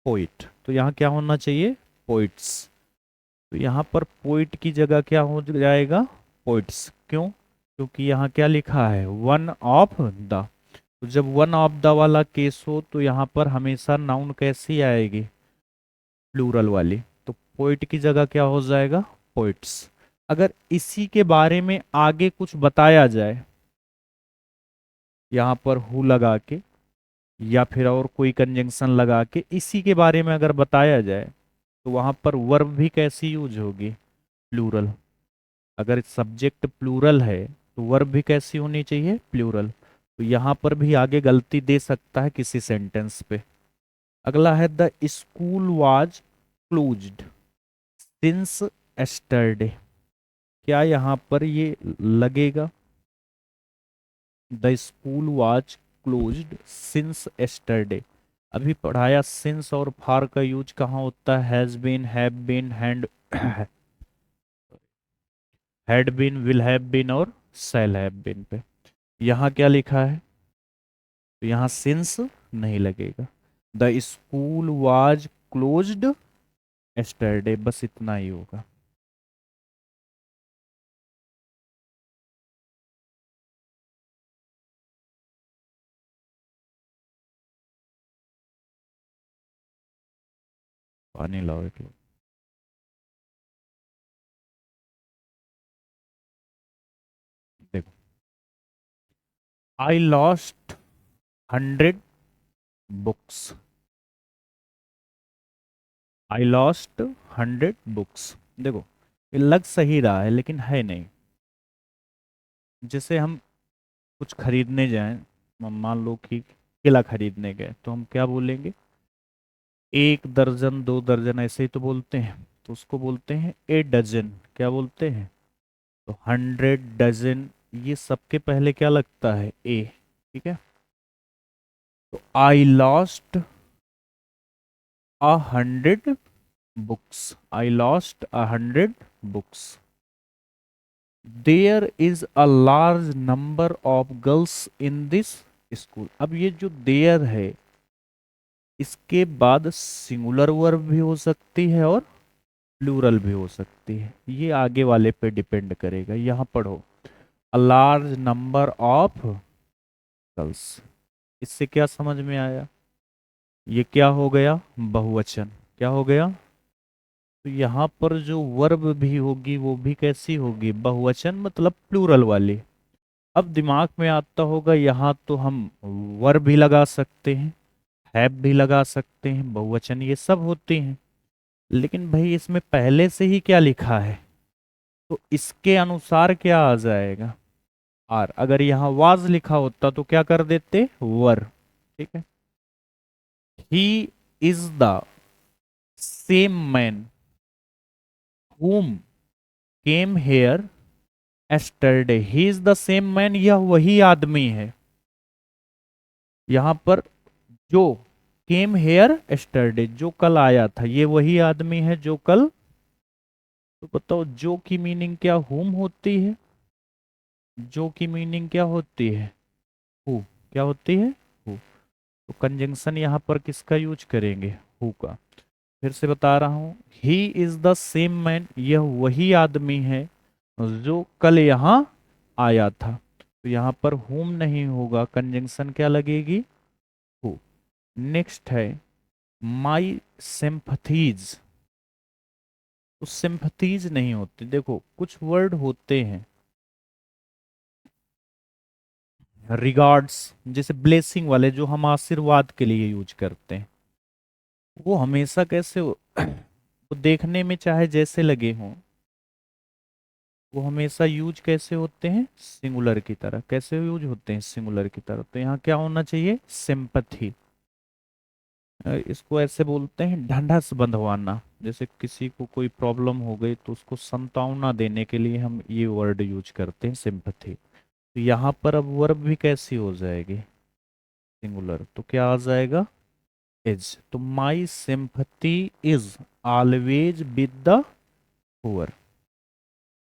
पोइट, तो यहाँ क्या होना चाहिए, पोइट्स। तो यहाँ पर पोइट की जगह क्या हो जाएगा, पोइट्स। क्यों, क्योंकि यहाँ क्या लिखा है, वन ऑफ द। तो जब वन ऑफ द वाला केस हो तो यहाँ पर हमेशा नाउन कैसी आएगी, प्लूरल वाली। तो पोइट की जगह क्या हो जाएगा, पोइट्स। अगर इसी के बारे में आगे कुछ बताया जाए, यहाँ पर हु लगा के या फिर और कोई कंजंक्शन लगा के इसी के बारे में अगर बताया जाए, तो वहां पर वर्ब भी कैसी यूज होगी, प्लूरल। अगर सब्जेक्ट प्लूरल है तो वर्ब भी कैसी होनी चाहिए, प्लूरल। तो यहाँ पर भी आगे गलती दे सकता है किसी सेंटेंस पे। अगला है the school was closed since yesterday. क्या यहाँ पर ये लगेगा, the school was closed since yesterday. अभी पढ़ाया सिंस और फार का यूज कहाँ होता है, has been, have been, had been, will have been और शैल हैव बीन पे। यहाँ क्या लिखा है, तो यहाँ सिंस नहीं लगेगा। The school was closed yesterday, बस इतना ही होगा। पानी लाओ एक लोग। देखो, आई lost 100 books. I lost 100 books. देखो, ये लग सही रहा है लेकिन है नहीं। जैसे हम कुछ खरीदने जाएं, मान लो कि केला खरीदने गए, तो हम क्या बोलेंगे, 1 दर्जन 2 दर्जन ऐसे ही तो बोलते हैं। तो उसको बोलते हैं ए डजन, क्या बोलते हैं, तो 100 डजन, ये सबके पहले क्या लगता है, ए। ठीक है, तो I lost 100 books, I lost 100 books. There is a large number of girls in this school. अब ये जो देयर है, इसके बाद सिंगुलर वर्ब भी हो सकती है और प्लूरल भी हो सकती है, ये आगे वाले पे डिपेंड करेगा। यहाँ पढ़ो, अ लार्ज नंबर ऑफ गर्ल्स। इससे क्या समझ में आया, ये क्या हो गया, बहुवचन। क्या हो गया, तो यहाँ पर जो वर्ब भी होगी वो भी कैसी होगी, बहुवचन, मतलब प्लूरल वाली। अब दिमाग में आता होगा, यहाँ तो हम वर्ब भी लगा सकते हैं, हैव भी लगा सकते हैं, बहुवचन ये सब होते हैं। लेकिन भाई इसमें पहले से ही क्या लिखा है, तो इसके अनुसार क्या आ जाएगा, आर। अगर यहाँ वाज लिखा होता तो क्या कर देते, वर। ठीक है, he is the same man whom came here yesterday। He is the same man, यह वही आदमी है। यहां पर जो केम हेयर एस्टरडे, जो कल आया था, ये वही आदमी है जो कल। तो बताओ जो की मीनिंग क्या हुम होती है, जो की मीनिंग क्या होती है, हु। क्या होती है, हु। तो कंजंक्शन यहाँ पर किसका यूज करेंगे, हु का। फिर से बता रहा हूं, ही इज द सेम मैन, यह वही आदमी है जो कल यहाँ आया था। तो यहाँ पर हुम नहीं होगा, कंजंक्शन क्या लगेगी, हु। नेक्स्ट है माई सिंपथीज। तो सिंपथीज नहीं होते, देखो कुछ वर्ड होते हैं, रिगार्ड्स, जैसे ब्लेसिंग वाले जो हम आशीर्वाद के लिए यूज करते हैं, वो हमेशा कैसे वो देखने में चाहे जैसे लगे हों, वो हमेशा यूज कैसे होते हैं, सिंगुलर की तरह। कैसे यूज होते हैं, सिंगुलर की तरह। तो यहाँ क्या होना चाहिए, सिंपथी। इसको ऐसे बोलते हैं ढांढस बंधवाना। जैसे किसी को कोई प्रॉब्लम हो गई तो उसको संतावना देने के लिए हम ये वर्ड यूज करते हैं, सिंपथी। तो यहाँ पर अब वर्ब भी कैसी हो जाएगी, सिंगुलर। तो क्या आ जाएगा, इज, तो my sympathy is always with the poor.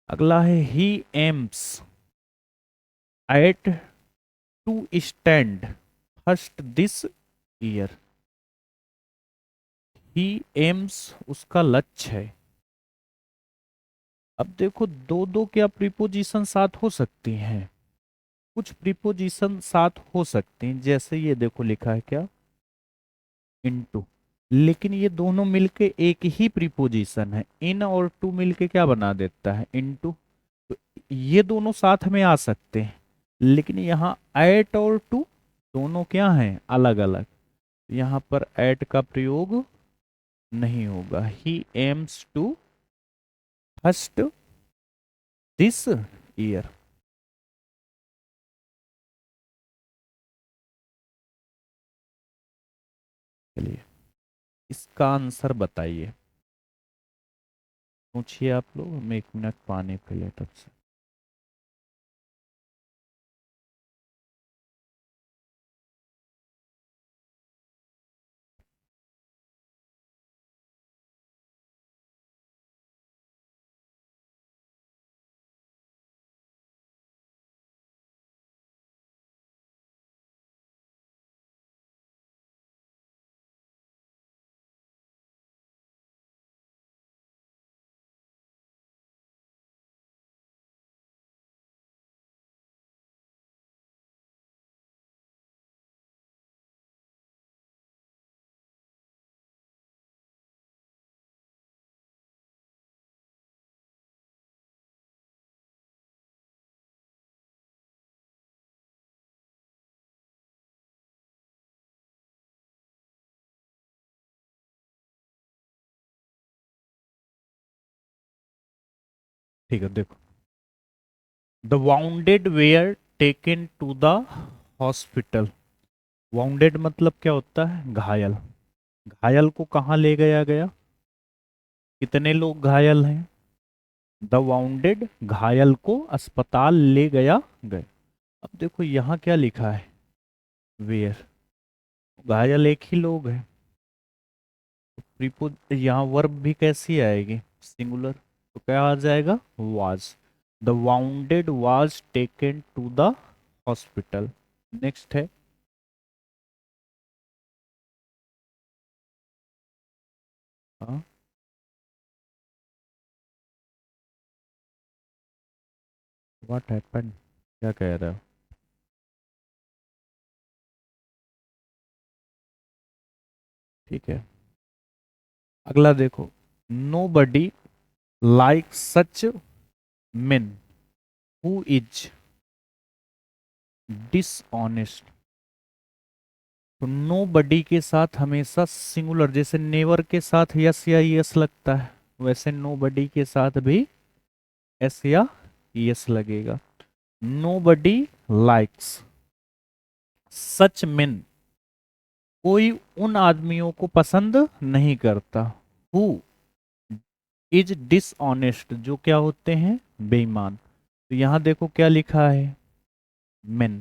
अगला है he aims at to stand first this year. He aims उसका लक्ष्य है। अब देखो दो दो क्या प्रीपोजिशन साथ हो सकती हैं, कुछ प्रीपोजिशन साथ हो सकते हैं, जैसे ये देखो लिखा है क्या, इनटू। लेकिन ये दोनों मिलके एक ही प्रीपोजिशन है, इन और टू मिलके क्या बना देता है, इनटू। तो ये दोनों साथ में आ सकते हैं, लेकिन यहाँ एट और टू दोनों क्या हैं, अलग अलग। यहाँ पर एट का प्रयोग नहीं होगा। He aims to first this year. चलिए इसका आंसर बताइए, पूछिए आप लोग। हम 1 मिनट पानी पी ले तब से। ठीक है देखो, the wounded were taken to the hospital. Wounded मतलब क्या होता है, घायल। घायल को कहाँ ले गया गया, कितने लोग घायल हैं, द वाउंडेड घायल को अस्पताल ले गया गए। अब देखो यहाँ क्या लिखा है, वेयर, घायल एक ही लोग है। प्रीपो यहाँ वर्ब भी कैसी आएगी, सिंगुलर, तो क्या आ जाएगा, was. The wounded was taken to the hospital. Next है, हाँ व्हाट हैपन, क्या कह रहे हो। ठीक है, अगला देखो, nobody like such men who is dishonest. तो नो बडी के साथ हमेशा सिंगुलर, जैसे नेवर के साथ यस या यस लगता है, वैसे नो बडी के साथ भी एस या यस लगेगा। नो बडी लाइक्स सच मेन, कोई उन आदमियों को पसंद नहीं करता, हु इज डिसऑनेस्ट, जो क्या होते हैं, बेईमान। तो यहां देखो क्या लिखा है, मेन,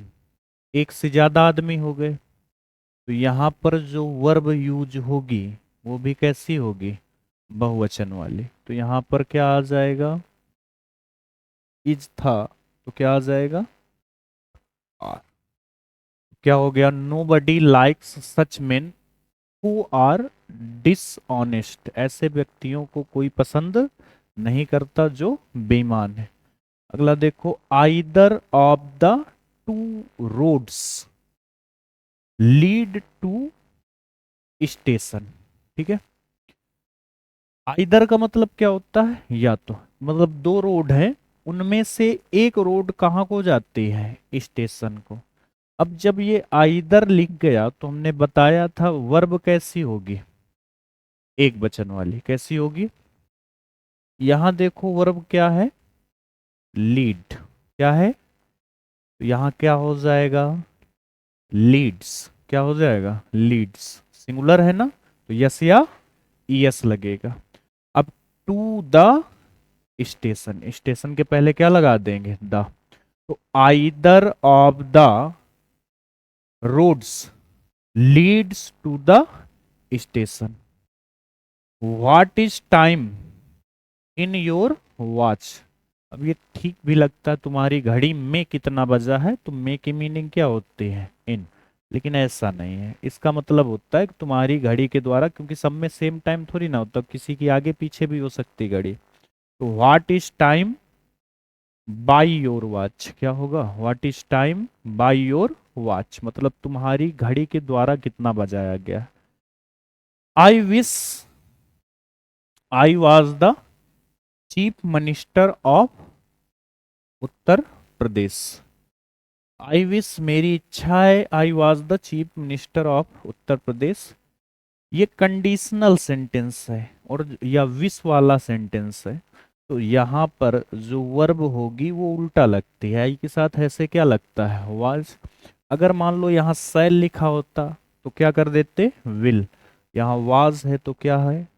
एक से ज्यादा आदमी हो गए, तो यहां पर जो वर्ब यूज होगी वो भी कैसी होगी, बहुवचन वाली। तो यहां पर क्या आ जाएगा, इज था, तो क्या आ जाएगा, आर। क्या हो गया, nobody likes such men who are dishonest, ऐसे व्यक्तियों को कोई पसंद नहीं करता जो बेईमान है। अगला देखो, either of the two roads lead to station. ठीक है, आइदर का मतलब क्या होता है, या तो, मतलब दो रोड है, उनमें से एक रोड कहाँ को जाती है, स्टेशन को। अब जब ये आइदर लिख गया तो हमने बताया था वर्ब कैसी होगी, एक वचन वाली, कैसी होगी। यहां देखो वर्ब क्या है, लीड, क्या है, तो यहां क्या हो जाएगा, लीड्स, क्या हो जाएगा, लीड्स, सिंगुलर है ना, तो यस या यस लगेगा। अब टू द स्टेशन, स्टेशन के पहले क्या लगा देंगे, द। तो either of the roads leads to the station. What is time in your watch. अब ये ठीक भी लगता है, तुम्हारी घड़ी में कितना बजा है, तो में की मीनिंग क्या होती है, इन। लेकिन ऐसा नहीं है, इसका मतलब होता है कि तुम्हारी घड़ी के द्वारा, क्योंकि सब में सेम टाइम थोड़ी ना होता, किसी की आगे पीछे भी हो सकती घड़ी। तो what is time by your watch क्या होगा, what is time by your watch, मतलब तुम्हारी घड़ी के द्वारा कितना बजाया गया। I wish I was the chief minister of Uttar Pradesh. I wish मेरी इच्छा है, I was the chief minister of Uttar Pradesh. ये कंडीशनल सेंटेंस है और या विश वाला सेंटेंस है। तो यहाँ पर जो वर्ब होगी वो उल्टा लगती है, आई के साथ ऐसे क्या लगता है, वाज। अगर मान लो यहाँ सैल लिखा होता तो क्या कर देते, विल। यहाँ वाज है तो क्या है,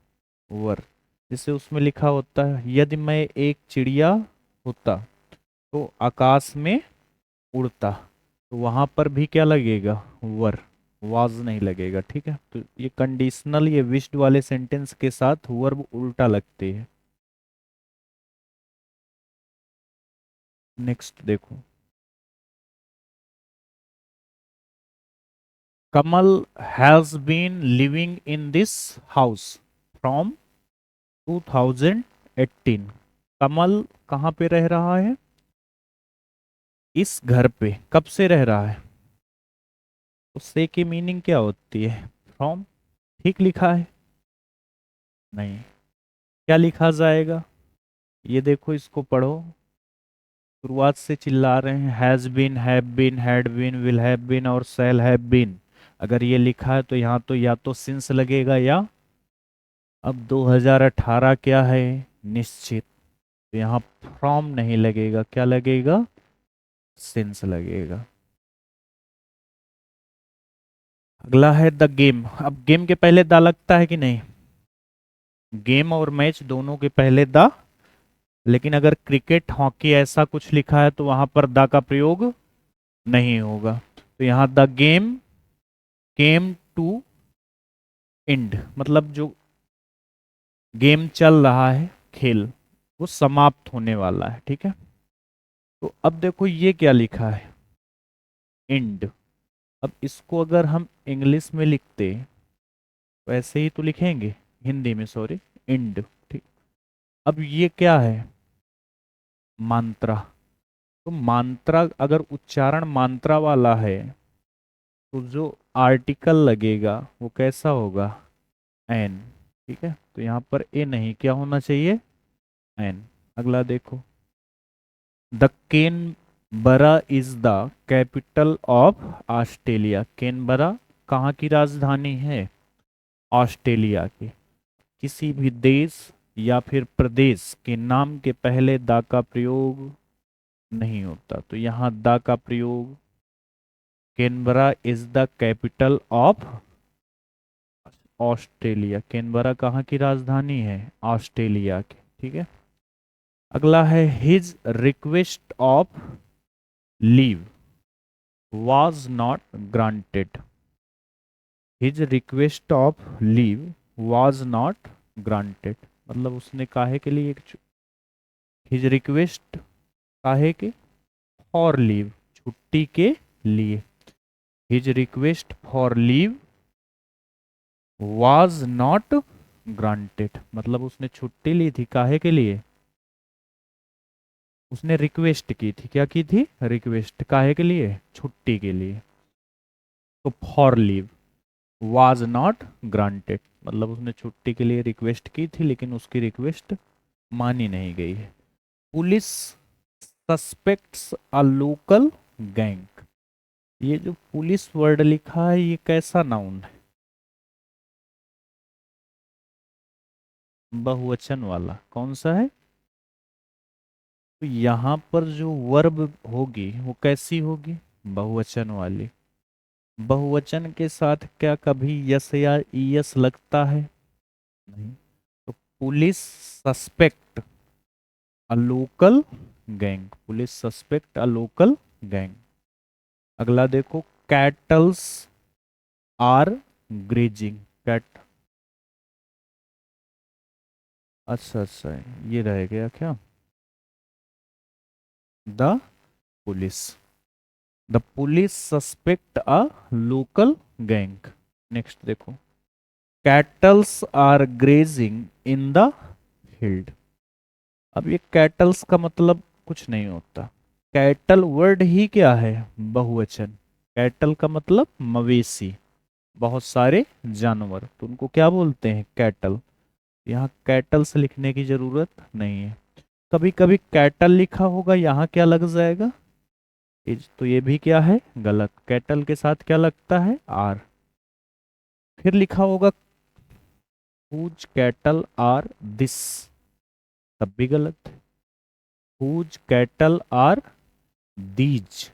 वर। जिससे उसमें लिखा होता है यदि मैं एक चिड़िया होता तो आकाश में उड़ता, तो वहां पर भी क्या लगेगा, वर, वाज नहीं लगेगा। ठीक है, तो ये कंडीशनल, ये विश्ड वाले सेंटेंस के साथ वर्ब उल्टा लगती है। नेक्स्ट देखो, Kamal has been living in this house from 2018। Kamal कहाँ पे रह रहा है, इस घर पे कब से रह रहा है। तो से की मीनिंग क्या होती है, फ्रॉम। ठीक लिखा है, नहीं, क्या लिखा जाएगा, ये देखो इसको पढ़ो। शुरुआत से चिल्ला रहे हैं, has been, have been, had been, will have been और शैल हैव बीन। अगर ये लिखा है तो यहाँ तो या तो सिंस लगेगा या, अब 2018 क्या है, निश्चित। तो यहाँ फ्रॉम नहीं लगेगा, क्या लगेगा, सिंस लगेगा। अगला है द गेम। अब गेम के पहले द लगता है कि नहीं, गेम और मैच दोनों के पहले द। लेकिन अगर क्रिकेट हॉकी ऐसा कुछ लिखा है तो वहां पर द का प्रयोग नहीं होगा। तो यहाँ the game came to end, मतलब जो गेम चल रहा है, खेल, वो समाप्त होने वाला है। ठीक है, तो अब देखो ये क्या लिखा है, एंड। अब इसको अगर हम इंग्लिश में लिखते तो ऐसे ही तो लिखेंगे, हिंदी में सॉरी, एंड। ठीक, अब ये क्या है, मात्रा। तो मात्रा अगर उच्चारण मात्रा वाला है तो जो आर्टिकल लगेगा वो कैसा होगा, एन। ठीक है, तो यहाँ पर ए नहीं, क्या होना चाहिए, एन। अगला देखो, the Canberra is the capital of Australia. Canberra कहाँ की राजधानी है, ऑस्ट्रेलिया की। किसी भी देश या फिर प्रदेश के नाम के पहले द का प्रयोग नहीं होता, तो यहाँ द का प्रयोग, Canberra is the capital of Australia. Canberra कहाँ की राजधानी है, ऑस्ट्रेलिया की। ठीक है, अगला है his request of leave was not granted। His request of leave was not granted, मतलब उसने काहे के लिए, हिज रिक्वेस्ट काहे के, फॉर लीव, छुट्टी के लिए। His request for leave was not granted, मतलब उसने छुट्टी ली थी काहे के लिए, उसने रिक्वेस्ट की थी, क्या की थी, रिक्वेस्ट काहे के लिए, छुट्टी के लिए। तो for leave was not granted, मतलब उसने छुट्टी के लिए रिक्वेस्ट की थी लेकिन उसकी रिक्वेस्ट मानी नहीं गई है। पुलिस सस्पेक्ट्स अ लोकल गैंग। ये जो पुलिस वर्ड लिखा है ये कैसा नाउन है, बहुवचन वाला, कौन सा है। तो यहाँ पर जो वर्ब होगी वो कैसी होगी, बहुवचन वाली। बहुवचन के साथ क्या कभी यस या ईएस लगता है, नहीं। तो police suspect a local gang, police suspect a local gang. अगला देखो, कैटल्स आर ग्रेजिंग। कैट अच्छा अच्छा, ये रह गया क्या? The police. The police suspect a local gang. Next देखो, cattles are grazing in the field. अब ये कैटल्स का मतलब कुछ नहीं होता। कैटल वर्ड ही क्या है? बहुवचन। कैटल का मतलब मवेशी, बहुत सारे जानवर, तो उनको क्या बोलते हैं? कैटल। यहाँ कैटल्स लिखने की जरूरत नहीं है। कभी कभी कैटल लिखा होगा, यहाँ क्या लग जाएगा? इज, तो ये भी क्या है? गलत। कैटल के साथ क्या लगता है? आर। फिर लिखा होगा हुज कैटल आर दिस, तब भी गलत। Whose cattle are these.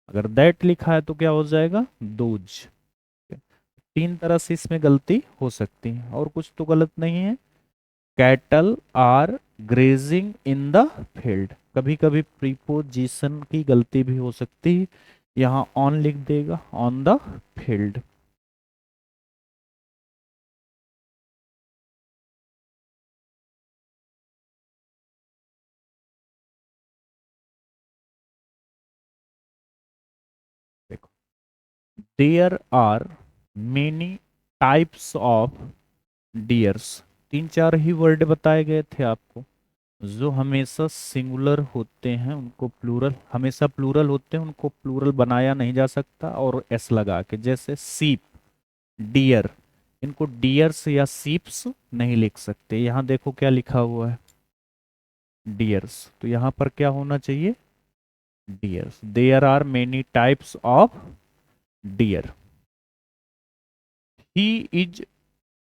अगर दैट लिखा है तो क्या हो जाएगा? दोज। तीन तरह से इसमें गलती हो सकती है, और कुछ तो गलत नहीं है। Cattle are grazing in the field, कभी कभी प्रीपोजिशन की गलती भी हो सकती है। यहाँ ऑन लिख देगा, ऑन द फील्ड। देखो, there are many types of deers. तीन चार ही वर्ड बताए गए थे आपको। जो हमेशा सिंगुलर होते हैं उनको प्लूरल, हमेशा प्लूरल होते हैं उनको प्लूरल बनाया नहीं जा सकता, और एस लगा के, जैसे सीप, डियर। इनको डियर्स या सीप्स नहीं लिख सकते। यहाँ देखो क्या लिखा हुआ है? डियर्स। तो यहाँ पर क्या होना चाहिए? Deers. There are many types of deer. He is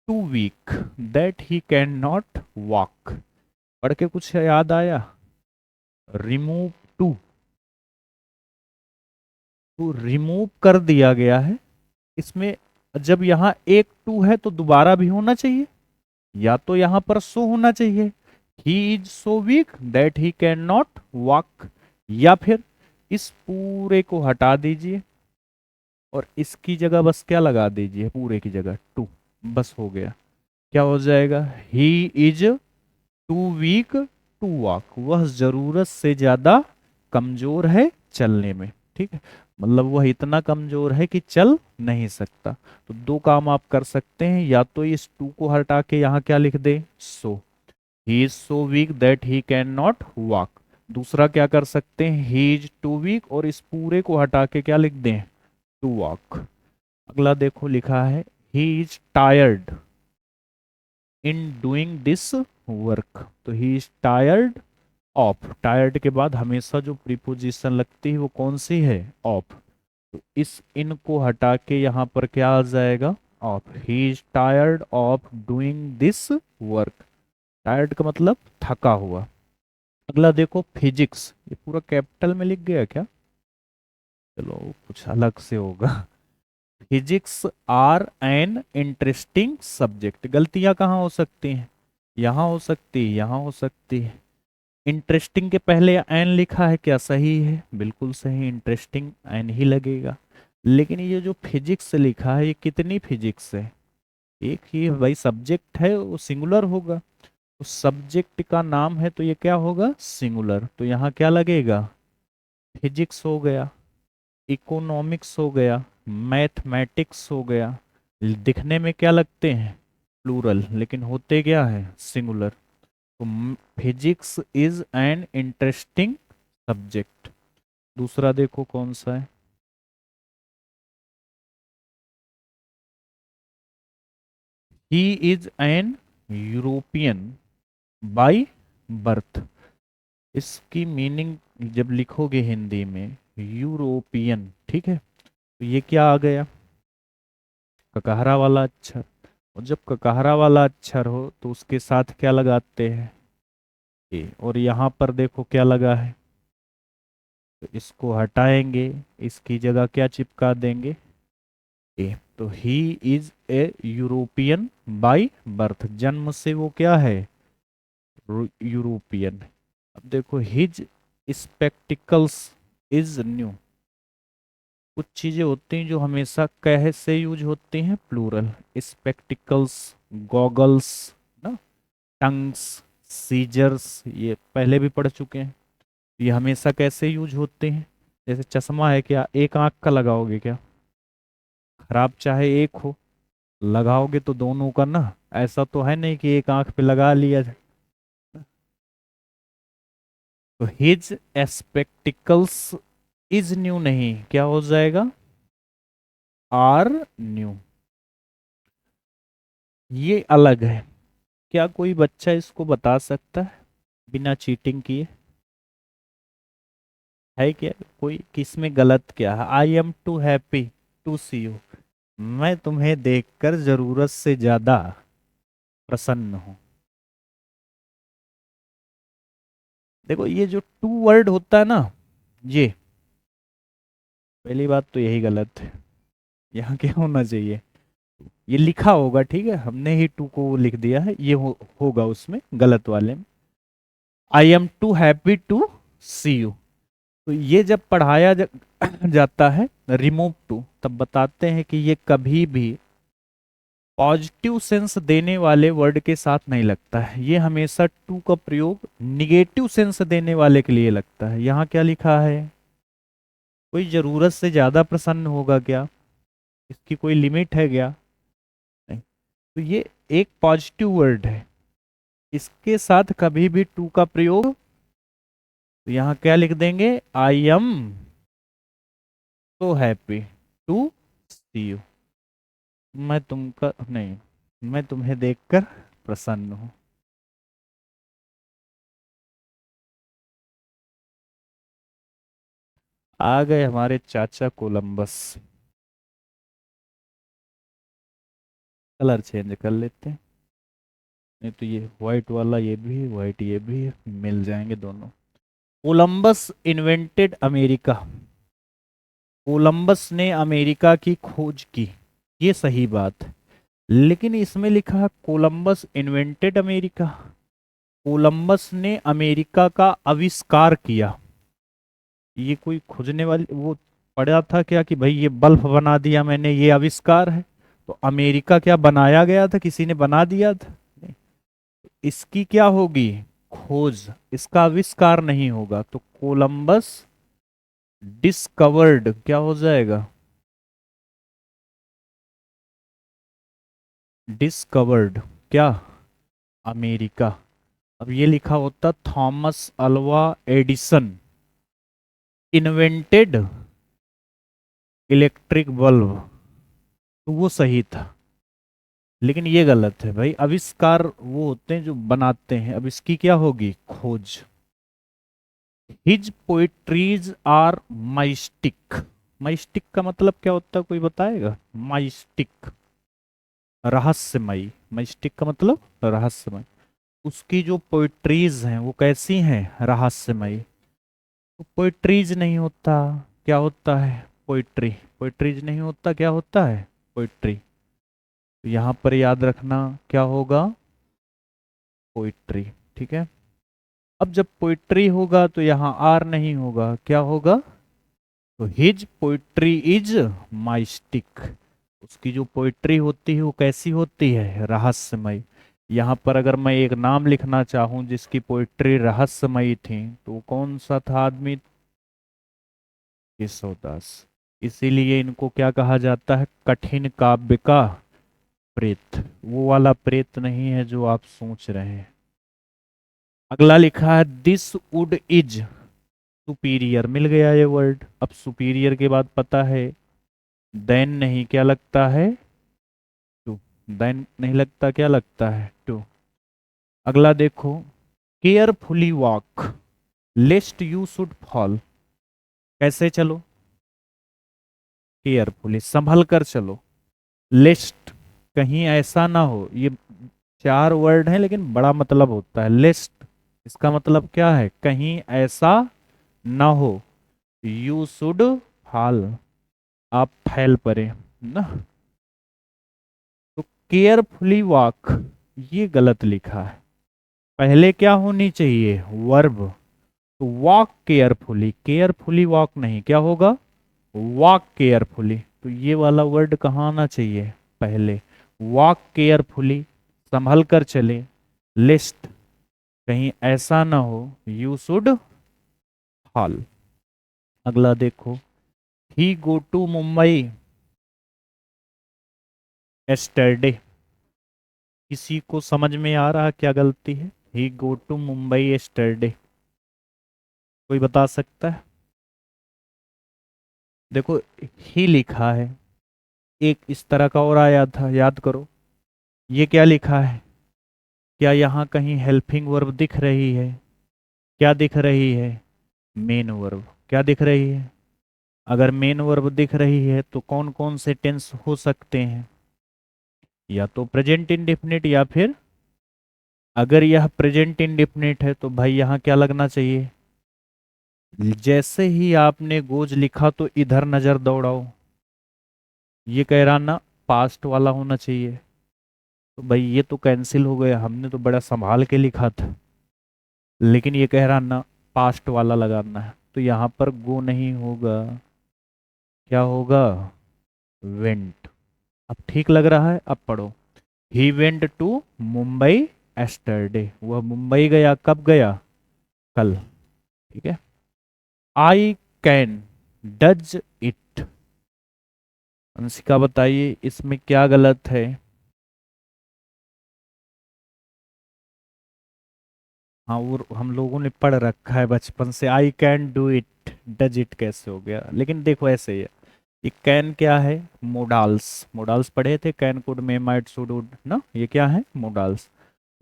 too weak that he can not walk. पढ़ के कुछ याद आया? रिमूव टू, तो रिमूव कर दिया गया है इसमें। जब यहाँ एक टू है तो दोबारा भी होना चाहिए, या तो यहाँ पर सो होना चाहिए, ही is so weak that he can not walk, या फिर इस पूरे को हटा दीजिए और इसकी जगह बस क्या लगा दीजिए? पूरे की जगह टू, बस हो गया। क्या हो जाएगा? He is too weak to walk, वह जरूरत से ज्यादा कमजोर है चलने में। ठीक है, मतलब वह इतना कमजोर है कि चल नहीं सकता। तो दो काम आप कर सकते हैं, या तो इस टू को हटा के यहाँ क्या लिख दे? So, he is so weak that he can not walk. दूसरा क्या कर सकते हैं? ही इज टू वीक, और इस पूरे को हटा के क्या लिख दें? To walk. अगला देखो लिखा है, he is tired in doing this work. तो he is tired of, tired के बाद हमेशा जो प्रीपोजिशन लगती है वो कौन सी है? ऑफ। तो इस इन को हटा के यहाँ पर क्या आ जाएगा? Of. He is tired of doing this work. Tired का मतलब थका हुआ। अगला देखो, फिजिक्स। ये पूरा कैपिटल में लिख गया क्या? चलो कुछ अलग से होगा। Physics are an interesting subject. गलतियां कहाँ हो सकती हैं? यहाँ हो सकती है, यहाँ हो सकती है। इंटरेस्टिंग के पहले एन लिखा है, क्या सही है? बिल्कुल सही, इंटरेस्टिंग एन ही लगेगा। लेकिन ये जो फिजिक्स लिखा है, ये कितनी फिजिक्स है? एक ही है भाई, सब्जेक्ट है वो सिंगुलर होगा। तो सब्जेक्ट का नाम है तो ये क्या होगा? सिंगुलर। तो यहाँ क्या लगेगा? फिजिक्स हो गया, इकोनॉमिक्स हो गया, मैथमेटिक्स हो गया। दिखने में क्या लगते हैं? प्लूरल, लेकिन होते क्या है? सिंगुलर। तो physics is an interesting subject. दूसरा देखो कौन सा है? He is an European by birth. इसकी मीनिंग जब लिखोगे हिंदी में, यूरोपियन, ठीक है, तो ये क्या आ गया? ककहरा वाला अक्षर। और जब ककहरा वाला अक्षर हो तो उसके साथ क्या लगाते हैं? ए। और यहाँ पर देखो क्या लगा है, तो इसको हटाएंगे, इसकी जगह क्या चिपका देंगे? ए। तो he is a European by birth, जन्म से वो क्या है? यूरोपियन। अब देखो, हिज स्पेक्टिकल्स इज न्यू। कुछ चीजें होती हैं जो हमेशा कह से यूज होती हैं, प्लूरल। स्पेक्टिकल्स, गॉगल्स, ना, टंग्स, सीजर्स, ये पहले भी पढ़ चुके हैं। ये हमेशा कैसे यूज होते हैं? जैसे चश्मा है, क्या एक आंख का लगाओगे क्या? खराब चाहे एक हो, लगाओगे तो दोनों का ना। ऐसा तो है नहीं कि एक आंख पे लगा लिया जाए। तो हिज स्पेक्टिकल्स इज न्यू नहीं, क्या हो जाएगा? Are new. ये अलग है। क्या कोई बच्चा इसको बता सकता है बिना चीटिंग किए? है क्या कोई? किसमें गलत क्या है? I am too happy to see you, मैं तुम्हें देखकर जरूरत से ज्यादा प्रसन्न हूं। देखो ये जो टू वर्ड होता है ना, ये पहली बात तो यही गलत है। यहाँ क्या होना चाहिए? ये लिखा होगा, ठीक है, हमने ही टू को लिख दिया है, ये होगा उसमें गलत वाले में। I am too happy to see you. तो ये जब पढ़ाया जाता है रिमूव टू, तब बताते हैं कि ये कभी भी पॉजिटिव सेंस देने वाले वर्ड के साथ नहीं लगता है। ये हमेशा टू का प्रयोग निगेटिव सेंस देने वाले के लिए लगता है। यहाँ क्या लिखा है? कोई जरूरत से ज्यादा प्रसन्न होगा क्या? इसकी कोई लिमिट है क्या? नहीं। तो ये एक पॉजिटिव वर्ड है, इसके साथ कभी भी टू का प्रयोग। तो यहाँ क्या लिख देंगे? I am so happy to see you, मैं तुमका नहीं, मैं तुम्हें देखकर प्रसन्न हूं। आ गए हमारे चाचा कोलंबस। कलर चेंज कर लेते हैं, नहीं तो ये व्हाइट वाला ये भी है, व्हाइट ये भी है, मिल जाएंगे दोनों। Columbus invented America. कोलंबस ने अमेरिका की खोज की, ये सही बात है। लेकिन इसमें लिखा है कोलंबस इन्वेंटेड अमेरिका। कोलंबस ने अमेरिका का आविष्कार किया। ये कोई खोजने वाली वो पढ़ा था क्या कि भाई ये बल्ब बना दिया मैंने, ये आविष्कार है? तो अमेरिका क्या बनाया गया था? किसी ने बना दिया था? नहीं। इसकी क्या होगी? खोज, इसका आविष्कार नहीं होगा। तो कोलंबस डिस्कवर्ड क्या हो जाएगा? डिस्कवर्ड क्या? अमेरिका। अब ये लिखा होता Thomas Alva Edison invented electric bulb, तो वो सही था। लेकिन ये गलत है भाई, आविष्कार वो होते हैं जो बनाते हैं, अब इसकी क्या होगी? खोज। His poetries are mystic. Mystic का मतलब क्या होता है, कोई बताएगा? माइस्टिक रहस्यमयी, माइस्टिक का मतलब रहस्यमय। उसकी जो पोइट्रीज हैं वो कैसी हैं? रहस्यमयी। तो पोइट्रीज नहीं होता, क्या होता है? पोइट्री। पोइट्रीज नहीं होता, क्या होता है? पोइट्री। तो यहां पर याद रखना क्या होगा? पोइट्री। ठीक है। अब जब पोइट्री होगा तो यहाँ आर नहीं होगा, क्या होगा? तो हिज पोइट्री इज माइस्टिक। उसकी जो पोइट्री होती है वो कैसी होती है? रहस्यमयी। यहाँ पर अगर मैं एक नाम लिखना चाहूं जिसकी पोइट्री रहस्यमयी थी, तो वो कौन सा था आदमी? केशवदास। इसीलिए इनको क्या कहा जाता है? कठिन काव्य का प्रेत। वो वाला प्रेत नहीं है जो आप सोच रहे हैं। अगला लिखा है दिस वुड इज सुपीरियर। मिल गया ये वर्ड। अब सुपीरियर के बाद पता है देन नहीं, क्या लगता है? टू। देन नहीं लगता, क्या लगता है? टू। अगला देखो, carefully walk लेस्ट you should fall. कैसे चलो? केयरफुली, संभल कर चलो। लेस्ट, कहीं ऐसा ना हो। ये चार वर्ड हैं लेकिन बड़ा मतलब होता है। लेस्ट इसका मतलब क्या है? कहीं ऐसा ना हो। यू शुड फॉल, आप फैल पड़े ना। तो केयरफुली वॉक ये गलत लिखा है। पहले क्या होनी चाहिए? वर्ब। तो वॉक केयरफुली, केयरफुली वॉक नहीं, क्या होगा? Walk carefully. तो ये वाला वर्ड कहाँ आना चाहिए? पहले। वॉक केयरफुली, संभल कर चले। लिस्ट, कहीं ऐसा ना हो यू शुड हॉल। अगला देखो, ही गो टू मुंबई एस्टरडे। किसी को समझ में आ रहा क्या गलती है? ही गो टू मुंबई एस्टरडे, कोई बता सकता है? देखो, ही लिखा है, एक इस तरह का और आया था, याद करो। ये क्या लिखा है? क्या यहाँ कहीं हेल्पिंग वर्ब दिख रही है? क्या दिख रही है? Main verb. क्या दिख रही है? अगर मेन वर्ब दिख रही है तो कौन कौन से टेंस हो सकते हैं? या तो प्रेजेंट इंडेफिनिट, या फिर अगर यह प्रेजेंट इंडेफिनिट है तो भाई यहाँ क्या लगना चाहिए? जैसे ही आपने गोज लिखा तो इधर नजर दौड़ाओ, ये कह रहा ना पास्ट वाला होना चाहिए। तो भाई ये तो कैंसिल हो गया, हमने तो बड़ा संभाल के लिखा था। लेकिन ये कह रहा ना पास्ट वाला लगाना है, तो यहाँ पर गो नहीं होगा, क्या होगा? वेंट। अब ठीक लग रहा है? अब पढ़ो। He went to Mumbai yesterday, वह मुंबई गया, कब गया? कल। ठीक है। I can does it. Anshika बताइए इसमें क्या गलत है? हाँ, वो हम लोगों ने पढ़ रखा है बचपन से, I can do it, does it कैसे हो गया? लेकिन देखो ऐसे ही है। ये कैन क्या है? मोडाल्स। मोडाल्स पढ़े थे, can could may might should would ना, ये क्या है? मोडाल्स।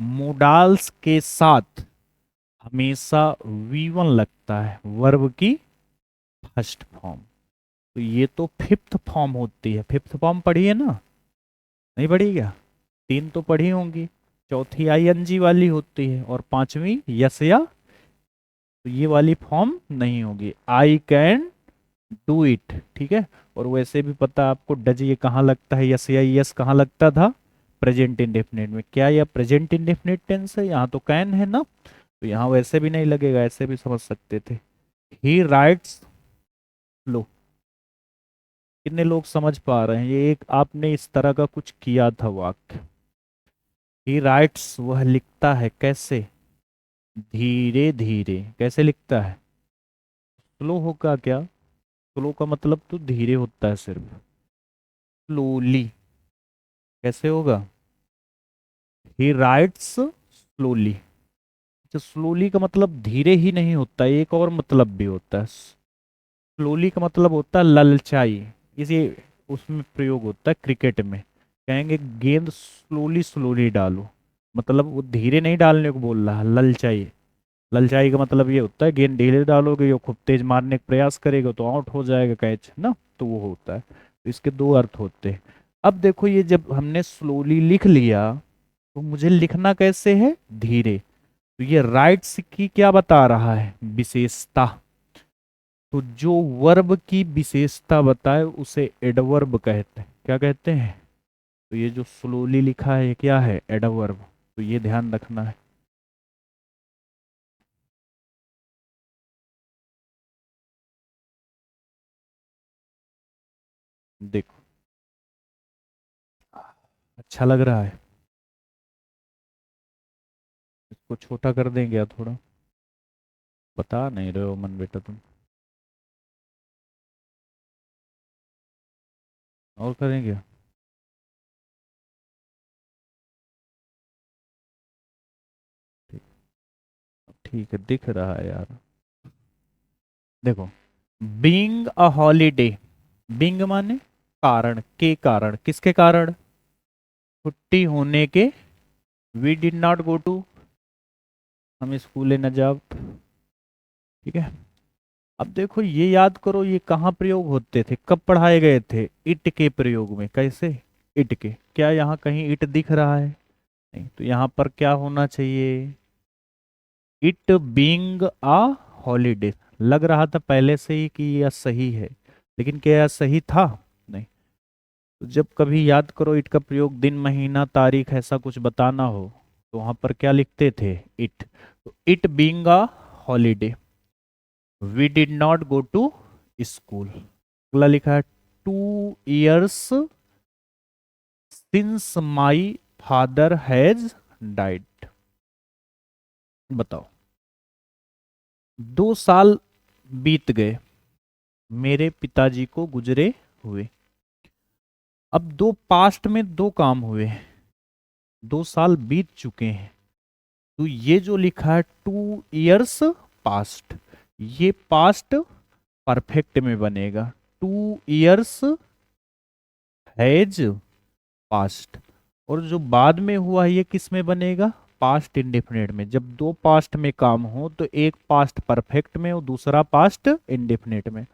मोडाल्स के साथ हमेशा वी वन लगता है, वर्ब की फर्स्ट फॉर्म। तो ये तो फिफ्थ फॉर्म होती है। फिफ्थ फॉर्म पढ़ी है ना? नहीं पढ़ी क्या? तीन तो पढ़ी होंगी। चौथी आईएनजी वाली होती है, और पांचवी यस या। तो ये वाली फॉर्म नहीं होगी, आई कैन डू इट। ठीक है। और वैसे भी पता है आपको, डज ये कहाँ लगता है, यस या यस कहाँ लगता था? प्रेजेंट इंडेफिनिट में। क्या यह प्रेजेंट इंडेफिनिट टेंस है? यहाँ तो कैन है ना, तो यहाँ वैसे भी नहीं लगेगा, ऐसे भी समझ सकते थे। ही राइट्स। लो, कितने लोग समझ पा रहे हैं? ये एक आपने इस तरह का कुछ किया था वाक्य। ही राइट्स, वह लिखता है, कैसे? धीरे धीरे। कैसे लिखता है? स्लो होगा क्या? स्लो का मतलब तो धीरे होता है सिर्फ। स्लोली कैसे होगा? ही राइट्स स्लोली। अच्छा, स्लोली का मतलब धीरे ही नहीं होता, एक और मतलब भी होता है। स्लोली का मतलब होता है ललचाई। इसी उसमें प्रयोग होता है क्रिकेट में। कहेंगे गेंद स्लोली स्लोली डालो, मतलब वो धीरे नहीं डालने को बोल रहा है, ललचाई। ललचाई का मतलब ये होता है गेंद धीरे डालोगे, ये खूब तेज मारने का प्रयास करेगा तो आउट हो जाएगा कैच ना, तो वो होता है। तो इसके दो अर्थ होते हैं। अब देखो, ये जब हमने स्लोली लिख लिया तो मुझे लिखना कैसे है? धीरे। तो ये राइट्स की क्या बता रहा है? विशेषता। तो जो वर्ब की विशेषता बताए उसे एडवर्ब कहते हैं। क्या कहते हैं? तो ये जो स्लोली लिखा है ये क्या है? एडवर्ब। तो ये ध्यान रखना है। देखो, अच्छा लग रहा है? इसको छोटा कर देंगे या थोड़ा? बता नहीं रहे हो मन बेटा तुम। और करेंगे? ठीक। ठीक है, दिख रहा है यार। देखो, बीइंग अ हॉलीडे। बीइंग माने कारण, के कारण, किसके कारण? छुट्टी होने के। We did not go to, हम स्कूल न जाब। ठीक है। अब देखो, ये याद करो ये कहाँ प्रयोग होते थे, कब पढ़ाए गए थे? इट के प्रयोग में। कैसे? इट के। क्या यहाँ कहीं इट दिख रहा है? नहीं, तो यहाँ पर क्या होना चाहिए? It being a holiday. लग रहा था पहले से ही कि यह सही है, लेकिन क्या यह सही था? नहीं। तो जब कभी याद करो इट का प्रयोग, दिन महीना तारीख ऐसा कुछ बताना हो, तो वहां पर क्या लिखते थे? इट। तो it being a holiday, we did not go to school. अगला लिखा है 2 years since my father has died. बताओ। 2 साल बीत गए मेरे पिताजी को गुजरे हुए। अब दो पास्ट में दो काम हुए, 2 साल बीत चुके हैं। तो ये जो लिखा है 2 years पास्ट, ये पास्ट परफेक्ट में बनेगा। 2 years हैज पास्ट। और जो बाद में हुआ ये किस में बनेगा? पास्ट इंडेफिनिट में। जब दो पास्ट में काम हो तो एक पास्ट परफेक्ट में और दूसरा पास्ट इंडेफिनिट में।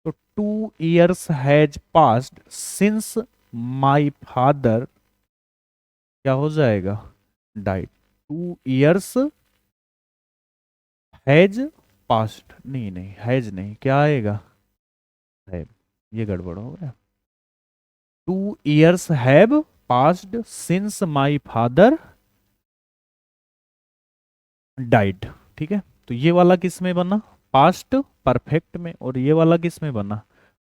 तो 2 years has past since my father क्या हो जाएगा? डाइड। 2 years हैज पास्ट, नहीं नहीं हैज नहीं, क्या आएगा? है, ये गड़बड़ हो गया। 2 years have passed since my father died. ठीक है, तो ये वाला किस में बना? पास्ट परफेक्ट में। और ये वाला किस में बना?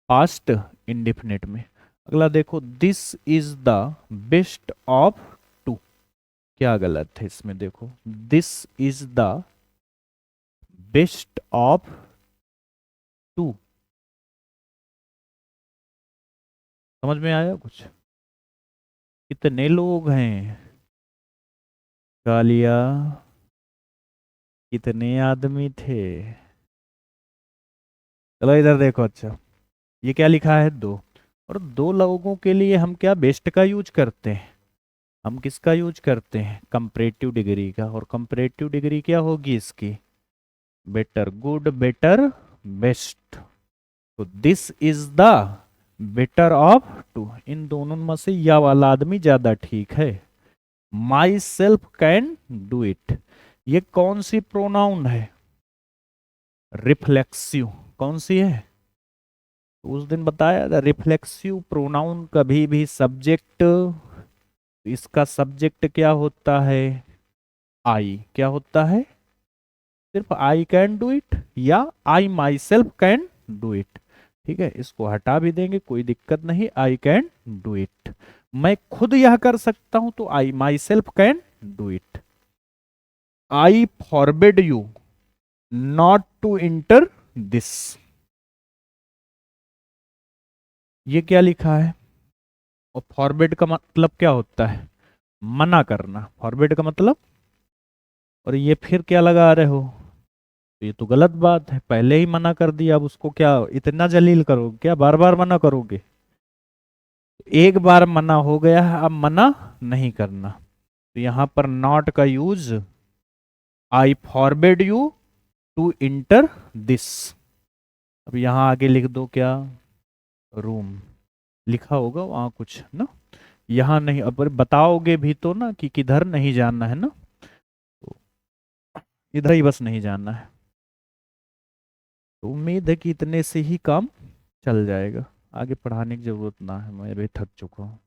पास्ट इंडिफिनिट में। अगला देखो, this is the best of two. क्या गलत है इसमें? देखो, this is the best of two. समझ में आया कुछ? कितने लोग हैं कालिया? कितने आदमी थे? चलो इधर देखो। अच्छा, ये क्या लिखा है? दो। और दो लोगों के लिए हम क्या बेस्ट का यूज करते हैं? हम किसका यूज करते हैं? कंपैरेटिव डिग्री का। और कंपैरेटिव डिग्री क्या होगी इसकी? Better, good, better, best. तो this is the better of two. इन दोनों में से यह वाला आदमी ज्यादा ठीक है। Myself can do it, ये कौन सी प्रोनाउन है? रिफ्लेक्सिव। कौन सी है? उस दिन बताया था, रिफ्लेक्सिव प्रोनाउन कभी भी सब्जेक्ट, इसका सब्जेक्ट क्या होता है? आई। क्या होता है? सिर्फ आई कैन डू इट या I myself can do it. ठीक है, इसको हटा भी देंगे, कोई दिक्कत नहीं। आई कैन डू इट, मैं खुद यह कर सकता हूं, तो I myself can do it. I forbid you not to enter this. ये क्या लिखा है? और फॉरबिड का मतलब क्या होता है? मना करना, फॉरबिड का मतलब। और ये फिर क्या लगा रहे हो? तो ये तो गलत बात है, पहले ही मना कर दिया। अब उसको क्या इतना जलील करोगे? क्या बार बार मना करोगे? एक बार मना हो गया है, अब मना नहीं करना। तो यहां पर नॉट का use, I forbid you to enter this. अब यहां आगे लिख दो क्या? रूम लिखा होगा वहां कुछ ना, यहाँ नहीं। अब बताओगे भी तो ना कि किधर नहीं जाना है ना, तो इधर ही बस नहीं जाना है। तो उम्मीद है कि इतने से ही काम चल जाएगा, आगे पढ़ाने की जरूरत ना है, मैं भी थक चुका हूँ।